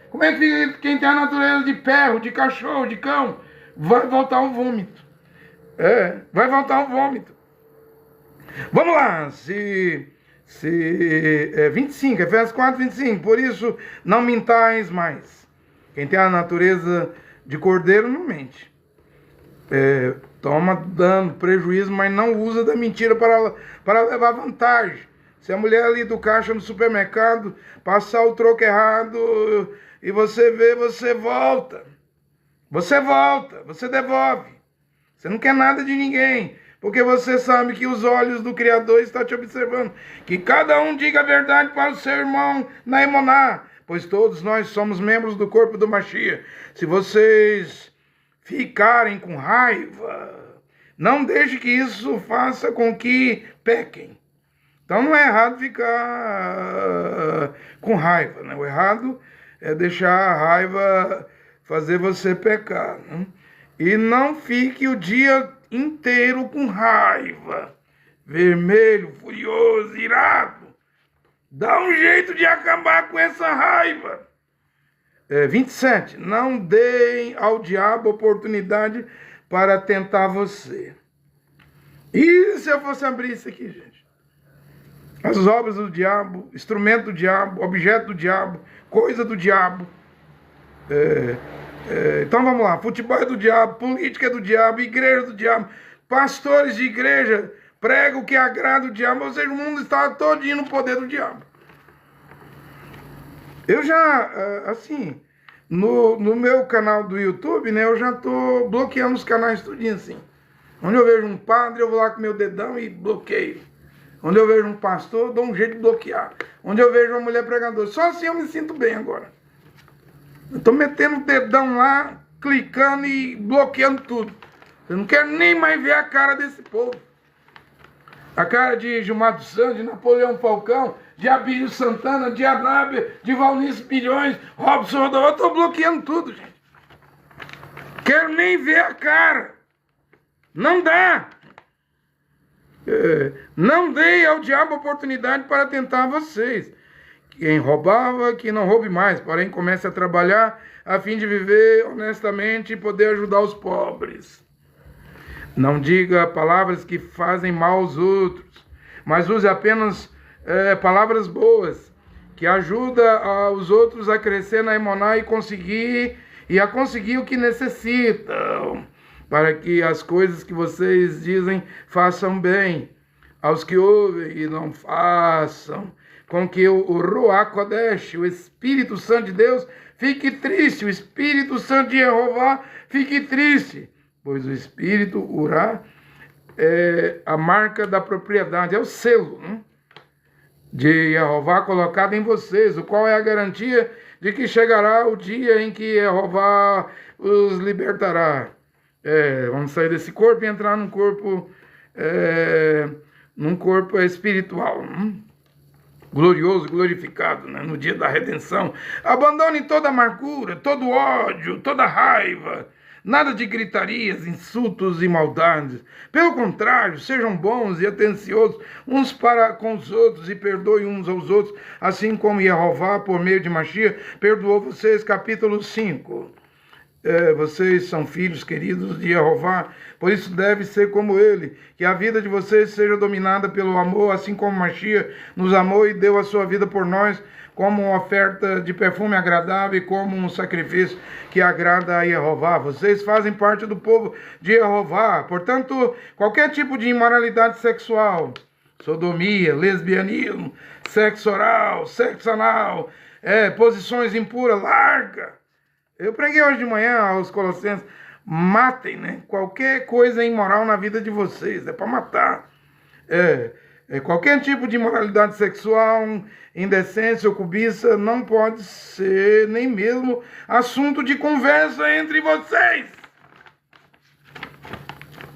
A: Como é que fica quem tem a natureza de perro, de cachorro, de cão? Vai voltar ao vômito. Vai voltar ao vômito. Vamos lá, 25, Efésios 4:25. Por isso, não mintais mais. Quem tem a natureza de cordeiro não mente. toma dano, prejuízo, mas não usa da mentira para levar vantagem. Se a mulher ali do caixa no supermercado passar o troco errado e você vê, você volta. Você volta, você devolve. Você não quer nada de ninguém, porque você sabe que os olhos do Criador estão te observando. Que cada um diga a verdade para o seu irmão na Emoná, pois todos nós somos membros do corpo do Mashiach. Se vocês ficarem com raiva, não deixe que isso faça com que pequem. Então não é errado ficar com raiva, né? O errado é deixar a raiva fazer você pecar, né? E não fique o dia inteiro com raiva, vermelho, furioso, irado. Dá um jeito de acabar com essa raiva. 27. Não deem ao diabo oportunidade para tentar você. E se eu fosse abrir isso aqui, gente? As obras do diabo, instrumento do diabo, objeto do diabo, coisa do diabo. Então vamos lá. Futebol é do diabo, política é do diabo, igreja do diabo, pastores de igreja pregam o que agrada o diabo, ou seja, o mundo está todinho no poder do diabo. Eu já, assim, no meu canal do YouTube, né, eu já tô bloqueando os canais tudinho, assim. Onde eu vejo um padre, eu vou lá com meu dedão e bloqueio. Onde eu vejo um pastor, eu dou um jeito de bloquear. Onde eu vejo uma mulher pregadora, só assim eu me sinto bem agora. Eu tô metendo o dedão lá, clicando e bloqueando tudo. Eu não quero nem mais ver a cara desse povo. A cara de Gilmar dos Santos, de Napoleão Falcão, de Abílio Santana, de Anábia, de Valnice Bilhões, Robson Rodolfo. Eu tô bloqueando tudo, gente. Quero nem ver a cara. Não dá. Não dei ao diabo oportunidade para tentar vocês. Quem roubava, que não roube mais, porém comece a trabalhar a fim de viver honestamente e poder ajudar os pobres. Não diga palavras que fazem mal aos outros, mas use apenas palavras boas, que ajudam os outros a crescer na Emoná e a conseguir o que necessitam, para que as coisas que vocês dizem façam bem aos que ouvem e não façam com que o Ruach Kodesh, o Espírito Santo de Deus, fique triste, o Espírito Santo de Jeová fique triste, pois o Espírito Urá é a marca da propriedade, é o selo, né, de Jeová colocado em vocês, o qual é a garantia de que chegará o dia em que Jeová os libertará. Vamos sair desse corpo e entrar num corpo espiritual, né? Glorioso, glorificado, né? No dia da redenção. Abandone toda amargura, todo ódio, toda raiva. Nada de gritarias, insultos e maldades. Pelo contrário, sejam bons e atenciosos uns para com os outros e perdoem uns aos outros, assim como Jeová, por meio de Mashiach, perdoou vocês. Capítulo 5. Vocês são filhos queridos de Jeová, por isso deve ser como ele, que a vida de vocês seja dominada pelo amor, assim como Mashiach nos amou e deu a sua vida por nós, como uma oferta de perfume agradável e como um sacrifício que agrada a Jeová. Vocês fazem parte do povo de Jeová, portanto, qualquer tipo de imoralidade sexual, sodomia, lesbianismo, sexo oral, sexo anal, posições impuras, larga. Eu preguei hoje de manhã aos Colossenses, matem, né? Qualquer coisa imoral na vida de vocês, é para matar. Qualquer tipo de imoralidade sexual, indecência ou cobiça não pode ser nem mesmo assunto de conversa entre vocês.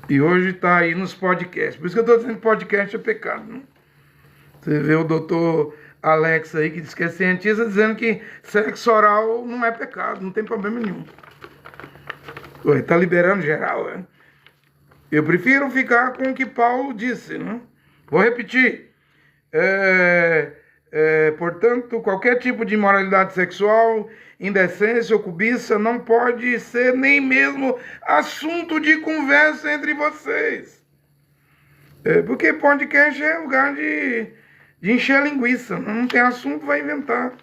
A: E hoje está aí nos podcasts. Por isso que eu estou dizendo que podcast é pecado, né? Você vê o doutor Alex aí, que diz que é cientista, dizendo que sexo oral não é pecado, não tem problema nenhum. Está liberando geral, né? Eu prefiro ficar com o que Paulo disse, né? Vou repetir. Portanto, qualquer tipo de imoralidade sexual, indecência ou cobiça não pode ser nem mesmo assunto de conversa entre vocês. Porque podcast é lugar de encher linguiça. Não tem assunto, vai inventar.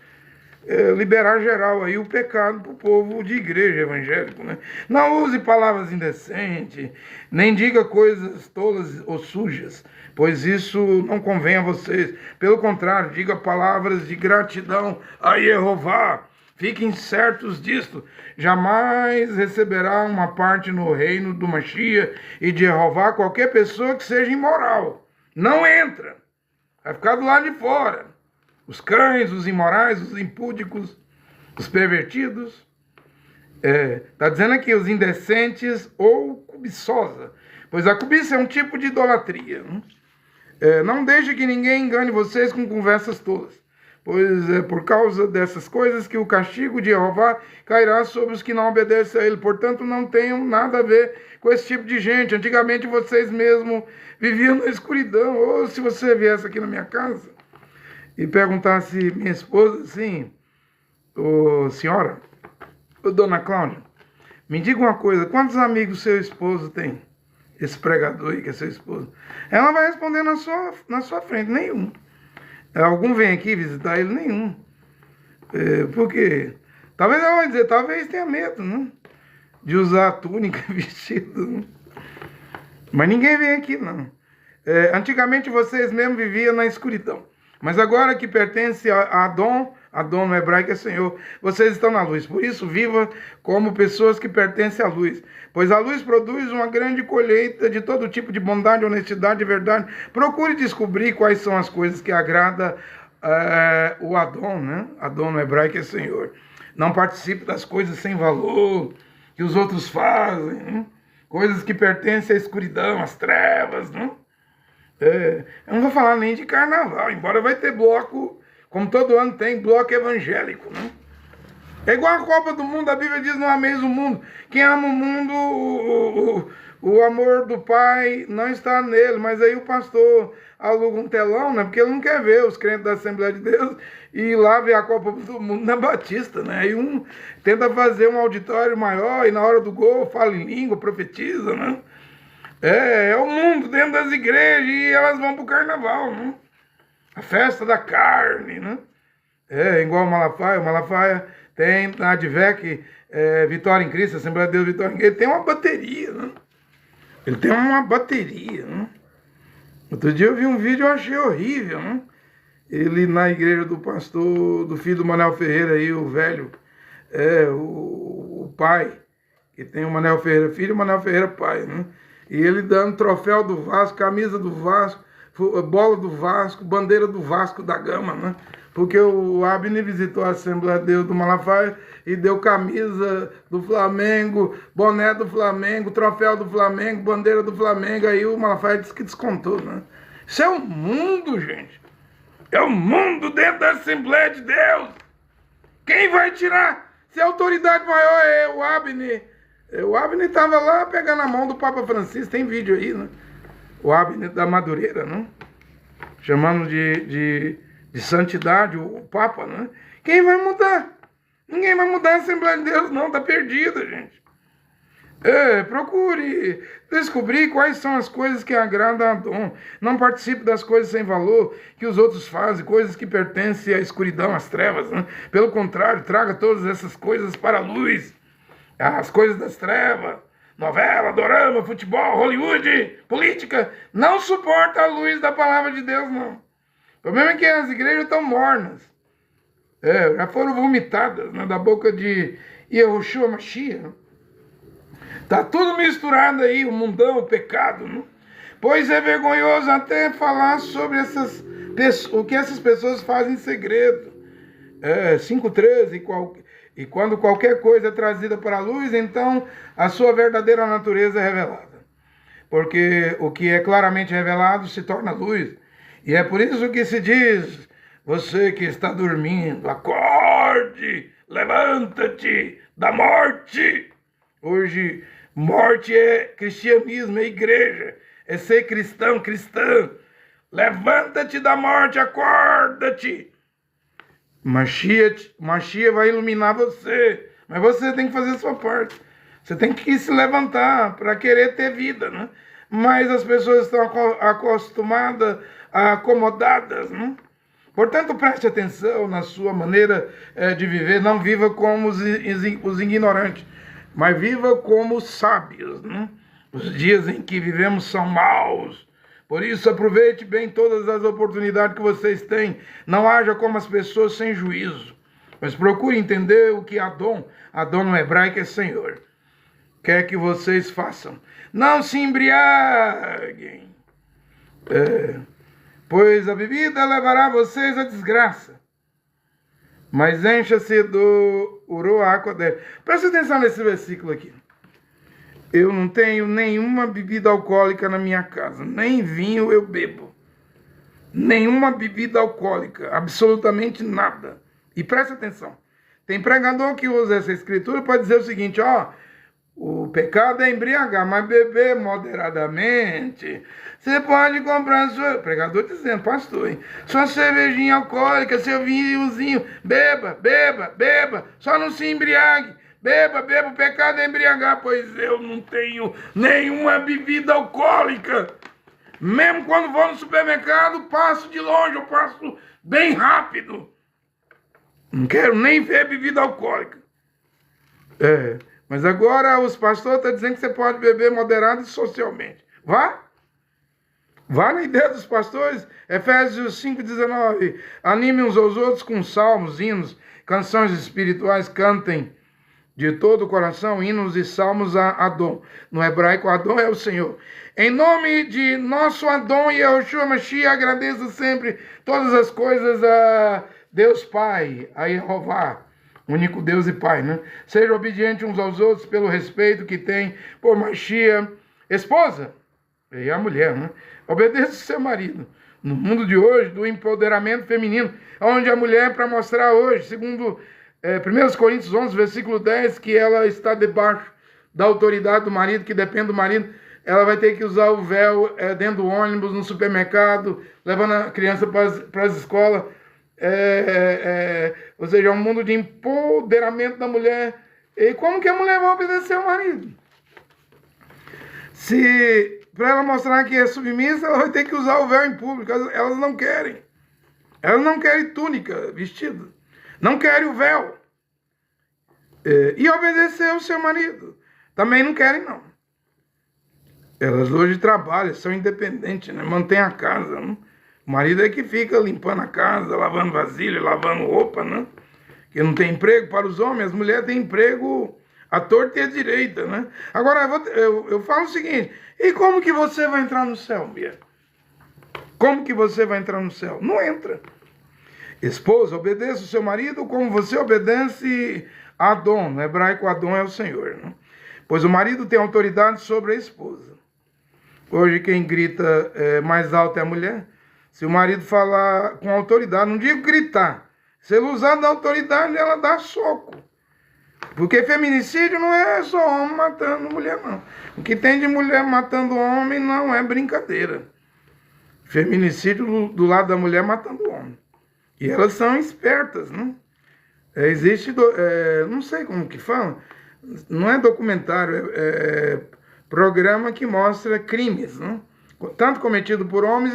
A: liberar geral aí o pecado para o povo de igreja evangélico, né? Não use palavras indecentes, nem diga coisas tolas ou sujas, pois isso não convém a vocês. Pelo contrário, diga palavras de gratidão a Jeová. Fiquem certos disto, jamais receberá uma parte no reino do Mashiach e de Jeová qualquer pessoa que seja imoral. Não entra, vai ficar do lado de fora. Os cães, os imorais, os impúdicos, os pervertidos. Está dizendo aqui, os indecentes ou cobiçosa. Pois a cobiça é um tipo de idolatria. Não deixe que ninguém engane vocês com conversas tolas. Pois é por causa dessas coisas que o castigo de Jeová cairá sobre os que não obedecem a ele. Portanto, não tenham nada a ver com esse tipo de gente. Antigamente vocês mesmos viviam na escuridão. Ou se você viesse aqui na minha casa e perguntasse minha esposa assim, senhora, dona Cláudia, me diga uma coisa, quantos amigos seu esposo tem? Esse pregador aí que é seu esposo. Ela vai responder na sua frente, nenhum. Algum vem aqui visitar ele? Nenhum. Por quê? Talvez ela vai dizer, talvez tenha medo, né? De usar túnica, vestido. Né? Mas ninguém vem aqui, não. Antigamente vocês mesmos viviam na escuridão. Mas agora que pertence a Adon no hebraico é Senhor, vocês estão na luz. Por isso, viva como pessoas que pertencem à luz. Pois a luz produz uma grande colheita de todo tipo de bondade, honestidade e verdade. Procure descobrir quais são as coisas que agrada o Adon, né? Adon no hebraico é Senhor. Não participe das coisas sem valor que os outros fazem, né? Coisas que pertencem à escuridão, às trevas, né? Eu não vou falar nem de carnaval, embora vai ter bloco, como todo ano tem, bloco evangélico, né? É igual a Copa do Mundo, a Bíblia diz, não ameis o mundo. Quem ama o mundo, o amor do Pai não está nele. Mas aí o pastor aluga um telão, né? Porque ele não quer ver os crentes da Assembleia de Deus e lá ver a Copa do Mundo na Batista, né? Aí um tenta fazer um auditório maior e na hora do gol fala em língua, profetiza, né? É o mundo dentro das igrejas e elas vão pro carnaval, né? A festa da carne, né? Igual o Malafaia tem na Advec, Vitória em Cristo, Assembleia de Deus Vitória em Cristo, ele tem uma bateria, né? Ele tem uma bateria, né? Outro dia eu vi um vídeo e eu achei horrível, né? Ele na igreja do pastor, do filho do Manuel Ferreira aí, o velho, o pai, que tem o Manuel Ferreira filho e o Manuel Ferreira pai, né? E ele dando troféu do Vasco, camisa do Vasco, bola do Vasco, bandeira do Vasco da Gama, né? Porque o Abner visitou a Assembleia de Deus do Malafaia e deu camisa do Flamengo, boné do Flamengo, troféu do Flamengo, bandeira do Flamengo. Aí o Malafaia disse que descontou, né? Isso é o mundo, gente. É o mundo dentro da Assembleia de Deus. Quem vai tirar? Se a autoridade maior é o Abner. O Abner estava lá pegando a mão do Papa Francisco, tem vídeo aí, né? O Abner da Madureira, né? Chamando de santidade o Papa, né? Quem vai mudar? Ninguém vai mudar a Assembleia de Deus, não, tá perdida, gente. Procure descobrir quais são as coisas que agradam a Adon. Não participe das coisas sem valor que os outros fazem, coisas que pertencem à escuridão, às trevas, né? Pelo contrário, traga todas essas coisas para a luz. As coisas das trevas, novela, dorama, futebol, Hollywood, política, não suporta a luz da palavra de Deus, não. O problema é que as igrejas estão mornas. Já foram vomitadas, né, da boca de Yahushua Mashiach. Tá tudo misturado aí, o mundão, o pecado, né? Pois é vergonhoso até falar sobre o que essas pessoas fazem em segredo. 5:13, e quando qualquer coisa é trazida para a luz, então a sua verdadeira natureza é revelada. Porque o que é claramente revelado se torna luz. E é por isso que se diz, você que está dormindo, acorde, levanta-te da morte. Hoje, morte é cristianismo, é igreja, é ser cristão, cristã. Levanta-te da morte, acorda-te. Mashiach vai iluminar você, mas você tem que fazer a sua parte. Você tem que se levantar para querer ter vida, né? Mas as pessoas estão acostumadas, acomodadas, né? Portanto, preste atenção na sua maneira de viver. Não viva como os ignorantes, mas viva como os sábios. Né? Os dias em que vivemos são maus. Por isso, aproveite bem todas as oportunidades que vocês têm. Não haja como as pessoas sem juízo. Mas procure entender o que Adon no hebraico é Senhor, quer que vocês façam. Não se embriaguem, pois a bebida levará vocês à desgraça. Mas encha-se do Uruá Kodesh. Presta atenção nesse versículo aqui. Eu não tenho nenhuma bebida alcoólica na minha casa, nem vinho eu bebo. Nenhuma bebida alcoólica, absolutamente nada. E presta atenção. Tem pregador que usa essa escritura para dizer o seguinte, o pecado é embriagar, mas beber moderadamente. Você pode comprar sua... Pregador dizendo, pastor, hein? Sua cervejinha alcoólica, seu vinhozinho, beba, só não se embriague. Beba, o pecado é embriagar, pois eu não tenho nenhuma bebida alcoólica. Mesmo quando vou no supermercado, passo de longe, eu passo bem rápido. Não quero nem ver bebida alcoólica. Mas agora os pastores estão dizendo que você pode beber moderado e socialmente. Vá na ideia dos pastores. Efésios 5,19. Anime uns aos outros com salmos, hinos, canções espirituais, cantem de todo o coração, hinos e salmos a Adon. No hebraico, Adon é o Senhor. Em nome de nosso Adon e Yahushua Mashiach, agradeço sempre todas as coisas a Deus Pai, a Jeová, único Deus e Pai, né? Seja obediente uns aos outros pelo respeito que tem por Mashiach, esposa e a mulher, né? Obedeça o seu marido. No mundo de hoje, do empoderamento feminino, onde a mulher, para mostrar hoje, segundo 1 Coríntios 11, versículo 10, que ela está debaixo da autoridade do marido, que depende do marido, ela vai ter que usar o véu dentro do ônibus, no supermercado, levando a criança para as escolas. Ou seja, é um mundo de empoderamento da mulher. E como que a mulher vai obedecer ao marido? Se para ela mostrar que é submissa, ela vai ter que usar o véu em público. Elas não querem. Elas não querem túnica, vestido. Não querem o véu. E obedecer ao seu marido. Também não querem, não. Elas hoje trabalham, são independentes, né? Mantêm a casa, né? O marido é que fica limpando a casa, lavando vasilha, lavando roupa, né? Que não tem emprego para os homens, as mulheres têm emprego à torta e à direita, né? Agora, eu falo o seguinte, e como que você vai entrar no céu, Bia? Como que você vai entrar no céu? Não entra. Esposa, obedeça o seu marido como você obedece a Adon. No hebraico, Adon é o Senhor, né? Pois o marido tem autoridade sobre a esposa. Hoje quem grita mais alto é a mulher. Se o marido falar com autoridade, não digo gritar. Se ele usar da autoridade, ela dá soco. Porque feminicídio não é só homem matando mulher, não. O que tem de mulher matando homem não é brincadeira. Feminicídio do lado da mulher matando homem. E elas são espertas, né? Existe, não sei como que fala, não é documentário, é programa que mostra crimes, né? Tanto cometido por homens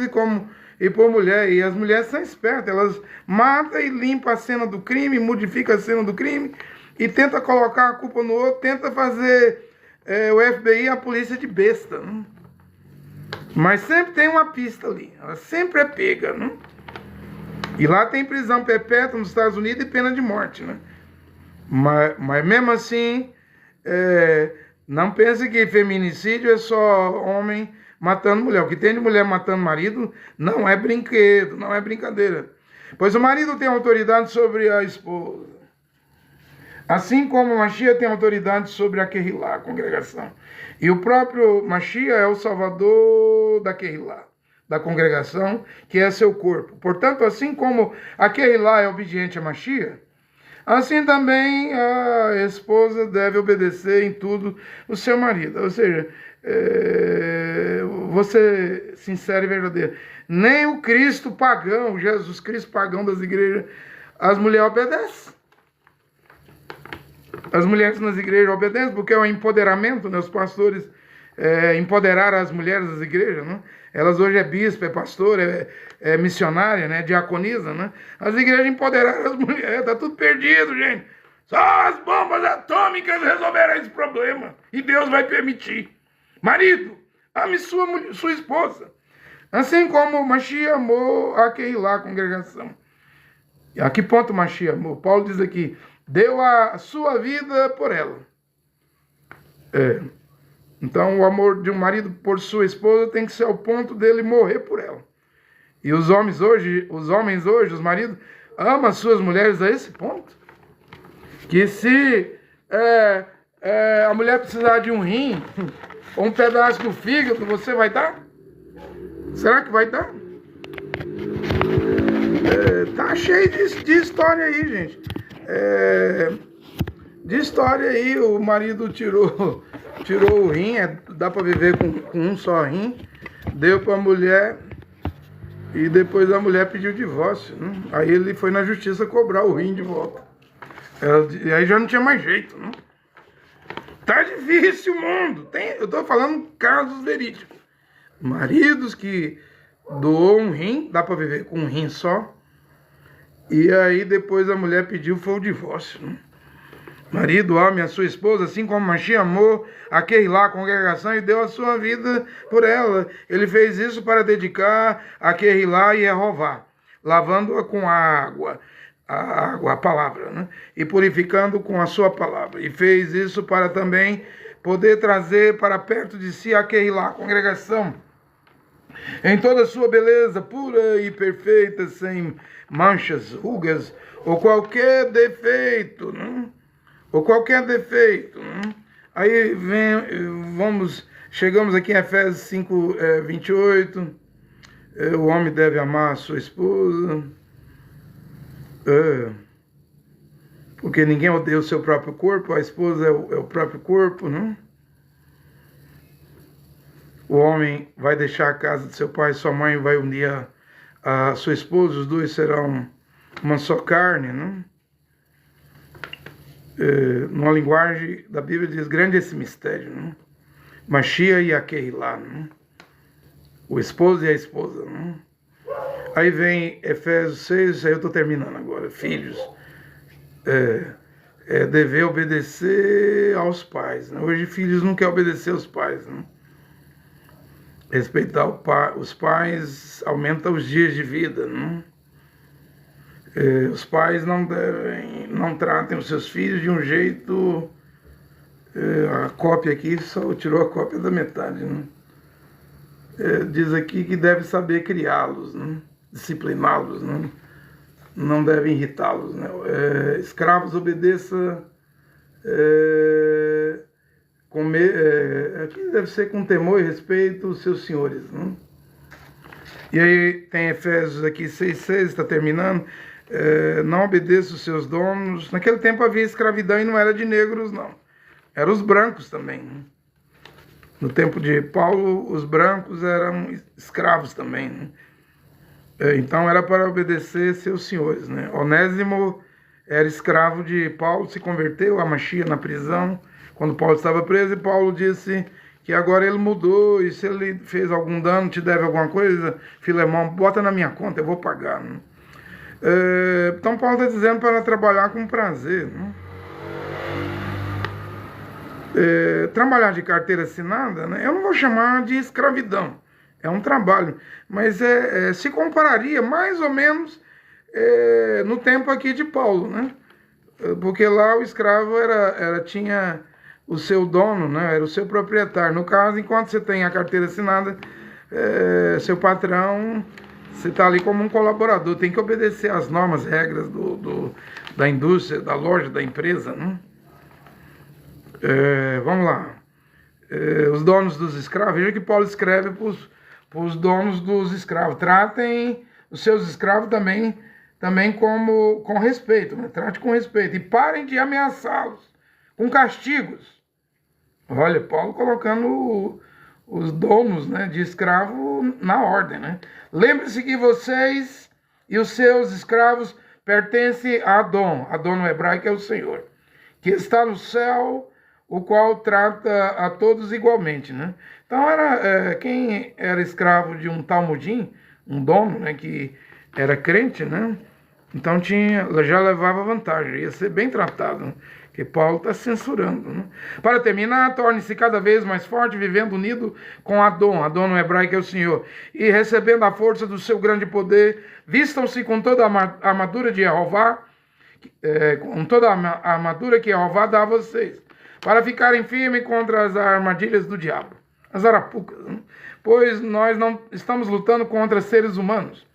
A: e por mulher. E as mulheres são espertas, elas matam e limpam a cena do crime, modificam a cena do crime e tenta colocar a culpa no outro, tenta fazer o FBI a polícia de besta, né? Mas sempre tem uma pista ali, ela sempre é pega, né? E lá tem prisão perpétua nos Estados Unidos e pena de morte, né? Mas mesmo assim, não pense que feminicídio é só homem matando mulher. O que tem de mulher matando marido não é brinquedo, não é brincadeira. Pois o marido tem autoridade sobre a esposa. Assim como o Mashiach tem autoridade sobre a Kehilá, a congregação. E o próprio Mashiach é o salvador da Kehilá, da congregação, que é seu corpo. Portanto, assim como a Kehilá é obediente a Mashiach, assim também a esposa deve obedecer em tudo o seu marido. Ou seja, você sincero e verdadeiro. Nem o Cristo pagão, Jesus Cristo pagão das igrejas, as mulheres obedecem. As mulheres nas igrejas obedecem porque é um empoderamento, né? Os pastores empoderar as mulheres das igrejas, né? Elas hoje é bispo, é pastor, é missionária, né? Diaconisa, né? As igrejas empoderaram as mulheres, tá tudo perdido, gente. Só as bombas atômicas resolverão esse problema. E Deus vai permitir. Marido, ame sua esposa. Assim como Mashiach amou aquele lá, a congregação. A que ponto Mashiach amou? Paulo diz aqui, deu a sua vida por ela. Então o amor de um marido por sua esposa tem que ser ao ponto dele morrer por ela. E os homens hoje, os maridos, amam as suas mulheres a esse ponto. Que se a mulher precisar de um rim, ou um pedaço do fígado, você vai dar? Será que vai dar? Tá cheio de história aí, gente. De história aí, o marido tirou o rim, dá para viver com um só rim, deu para a mulher e depois a mulher pediu divórcio, né? Aí ele foi na justiça cobrar o rim de volta. E aí já não tinha mais jeito, né? Tá difícil o mundo. Eu tô falando casos verídicos. Maridos que doou um rim, dá para viver com um rim só, e aí depois a mulher pediu foi o divórcio, né? Marido, ame a sua esposa, assim como Mashiach amou aquele lá, a congregação, e deu a sua vida por ela. Ele fez isso para dedicar aquele lá e Yehová, lavando-a com a palavra, né? E purificando com a sua palavra. E fez isso para também poder trazer para perto de si aquele lá, a congregação, em toda a sua beleza pura e perfeita, sem manchas, rugas ou qualquer defeito, né? Né? Aí chegamos aqui em Efésios 5, 28, o homem deve amar a sua esposa, porque ninguém odeia o seu próprio corpo, a esposa é o próprio corpo, né? O homem vai deixar a casa de seu pai e sua mãe, vai unir a sua esposa, os dois serão uma só carne, né? Numa linguagem da Bíblia diz, grande esse mistério, né? Mashiach e aquele lá, né? O esposo e a esposa, né? Aí vem Efésios 6, aí eu estou terminando agora, filhos, dever obedecer aos pais, né? Hoje filhos não querem obedecer aos pais, né? Respeitar os pais aumenta os dias de vida, né? Os pais não tratem os seus filhos de um jeito, a cópia aqui só tirou a cópia da metade, né? Diz aqui que deve saber criá-los, né? Discipliná-los, né? Não deve irritá-los, né? Escravos obedeça aqui deve ser com temor e respeito os seus senhores, né? E aí tem Efésios aqui 6,6, está terminando. Não obedeça os seus donos. Naquele tempo havia escravidão e não era de negros, não. Eram os brancos também, né? No tempo de Paulo, os brancos eram escravos também, né? Então era para obedecer seus senhores, né? Onésimo era escravo de Paulo, se converteu a Mashiach na prisão, quando Paulo estava preso, e Paulo disse que agora ele mudou, e se ele fez algum dano, te deve alguma coisa, Filemão, bota na minha conta, eu vou pagar, né? Então Paulo está dizendo para trabalhar com prazer, né? Trabalhar de carteira assinada, né? Eu não vou chamar de escravidão, é um trabalho, mas se compararia mais ou menos no tempo aqui de Paulo, né? Porque lá o escravo tinha o seu dono, né? Era o seu proprietário. No caso, enquanto você tem a carteira assinada, seu patrão, você está ali como um colaborador, tem que obedecer às normas, regras da indústria, da loja, da empresa, né? Vamos lá. Os donos dos escravos, veja que Paulo escreve para os donos dos escravos. Tratem os seus escravos também com respeito, né? Trate com respeito. E parem de ameaçá-los com castigos. Olha, Paulo colocando os donos, né, de escravo na ordem, né? Lembre-se que vocês e os seus escravos pertencem a Adon. Adon no hebraico é o Senhor, que está no céu, o qual trata a todos igualmente, né? Então, quem era escravo de um talmudim, um dono, né, que era crente, né? Então já levava vantagem, ia ser bem tratado, né? Que Paulo está censurando, né? Para terminar, torne-se cada vez mais forte, vivendo unido com Adão no hebraico é o Senhor, e recebendo a força do seu grande poder, vistam-se com toda a armadura de Jeová, com toda a armadura que Jeová dá a vocês, para ficarem firmes contra as armadilhas do diabo, as arapucas, né? Pois nós não estamos lutando contra seres humanos,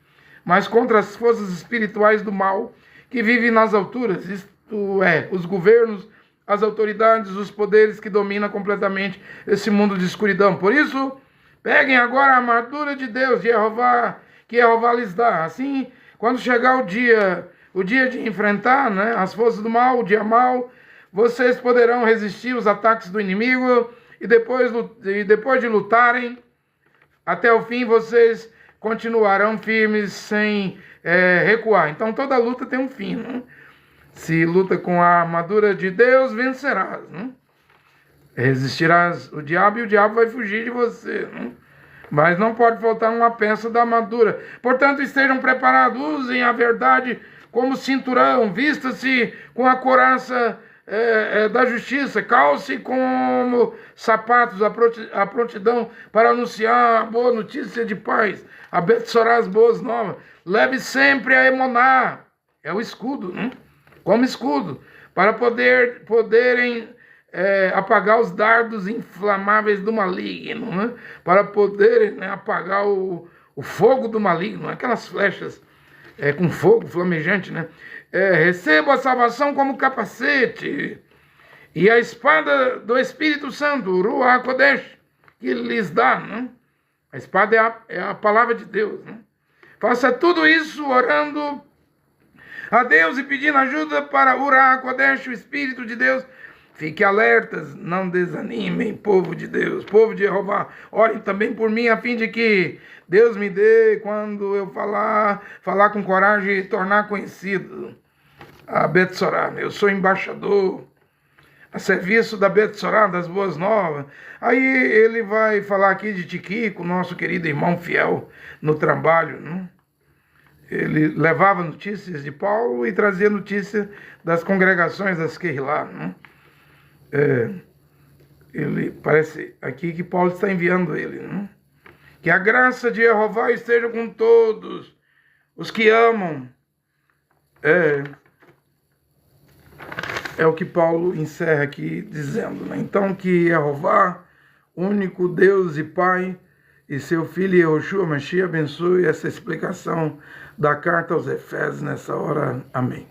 A: mas contra as forças espirituais do mal que vivem nas alturas, isto é, os governos, as autoridades, os poderes que dominam completamente esse mundo de escuridão. Por isso, peguem agora a armadura de Deus, que Jeová lhes dá. Assim, quando chegar o dia de enfrentar, né, as forças do mal, o dia mal, vocês poderão resistir os ataques do inimigo e depois de lutarem até o fim, vocês continuarão firmes sem recuar. Então, toda luta tem um fim, né? Se luta com a armadura de Deus, vencerás, né? Resistirás o diabo e o diabo vai fugir de você, né? Mas não pode faltar uma peça da armadura. Portanto, estejam preparados, usem a verdade como cinturão, vista-se com a couraça da justiça, calce como sapatos a prontidão para anunciar a boa notícia de paz, abençoar as boas novas. Leve sempre a emuná, é o escudo, né? Como escudo, para poderem apagar os dardos inflamáveis do maligno, né? Para poderem, né, apagar o fogo do maligno, aquelas flechas com fogo flamejante, né? Receba a salvação como capacete e a espada do Espírito Santo, o Ruach Kodesh, que lhes dá, né? A espada é a palavra de Deus, né? Faça tudo isso orando a Deus e pedindo ajuda para o Ruach Kodesh, o Espírito de Deus. Fique alertas, não desanimem, povo de Deus, povo de Jeová. Orem também por mim, a fim de que Deus me dê, quando eu falar com coragem e tornar conhecido a Betsorá. Eu sou embaixador a serviço da Betsorá, das Boas Novas. Aí ele vai falar aqui de Tiquico, nosso querido irmão fiel no trabalho, né? Ele levava notícias de Paulo e trazia notícias das congregações das Keilah, né? Ele parece aqui que Paulo está enviando ele, né? Que a graça de Jeová esteja com todos os que amam. É o que Paulo encerra aqui dizendo, né? Então que Jeová, único Deus e Pai, e seu filho Yehoshua Mashiach abençoe essa explicação da carta aos Efésios nessa hora. Amém.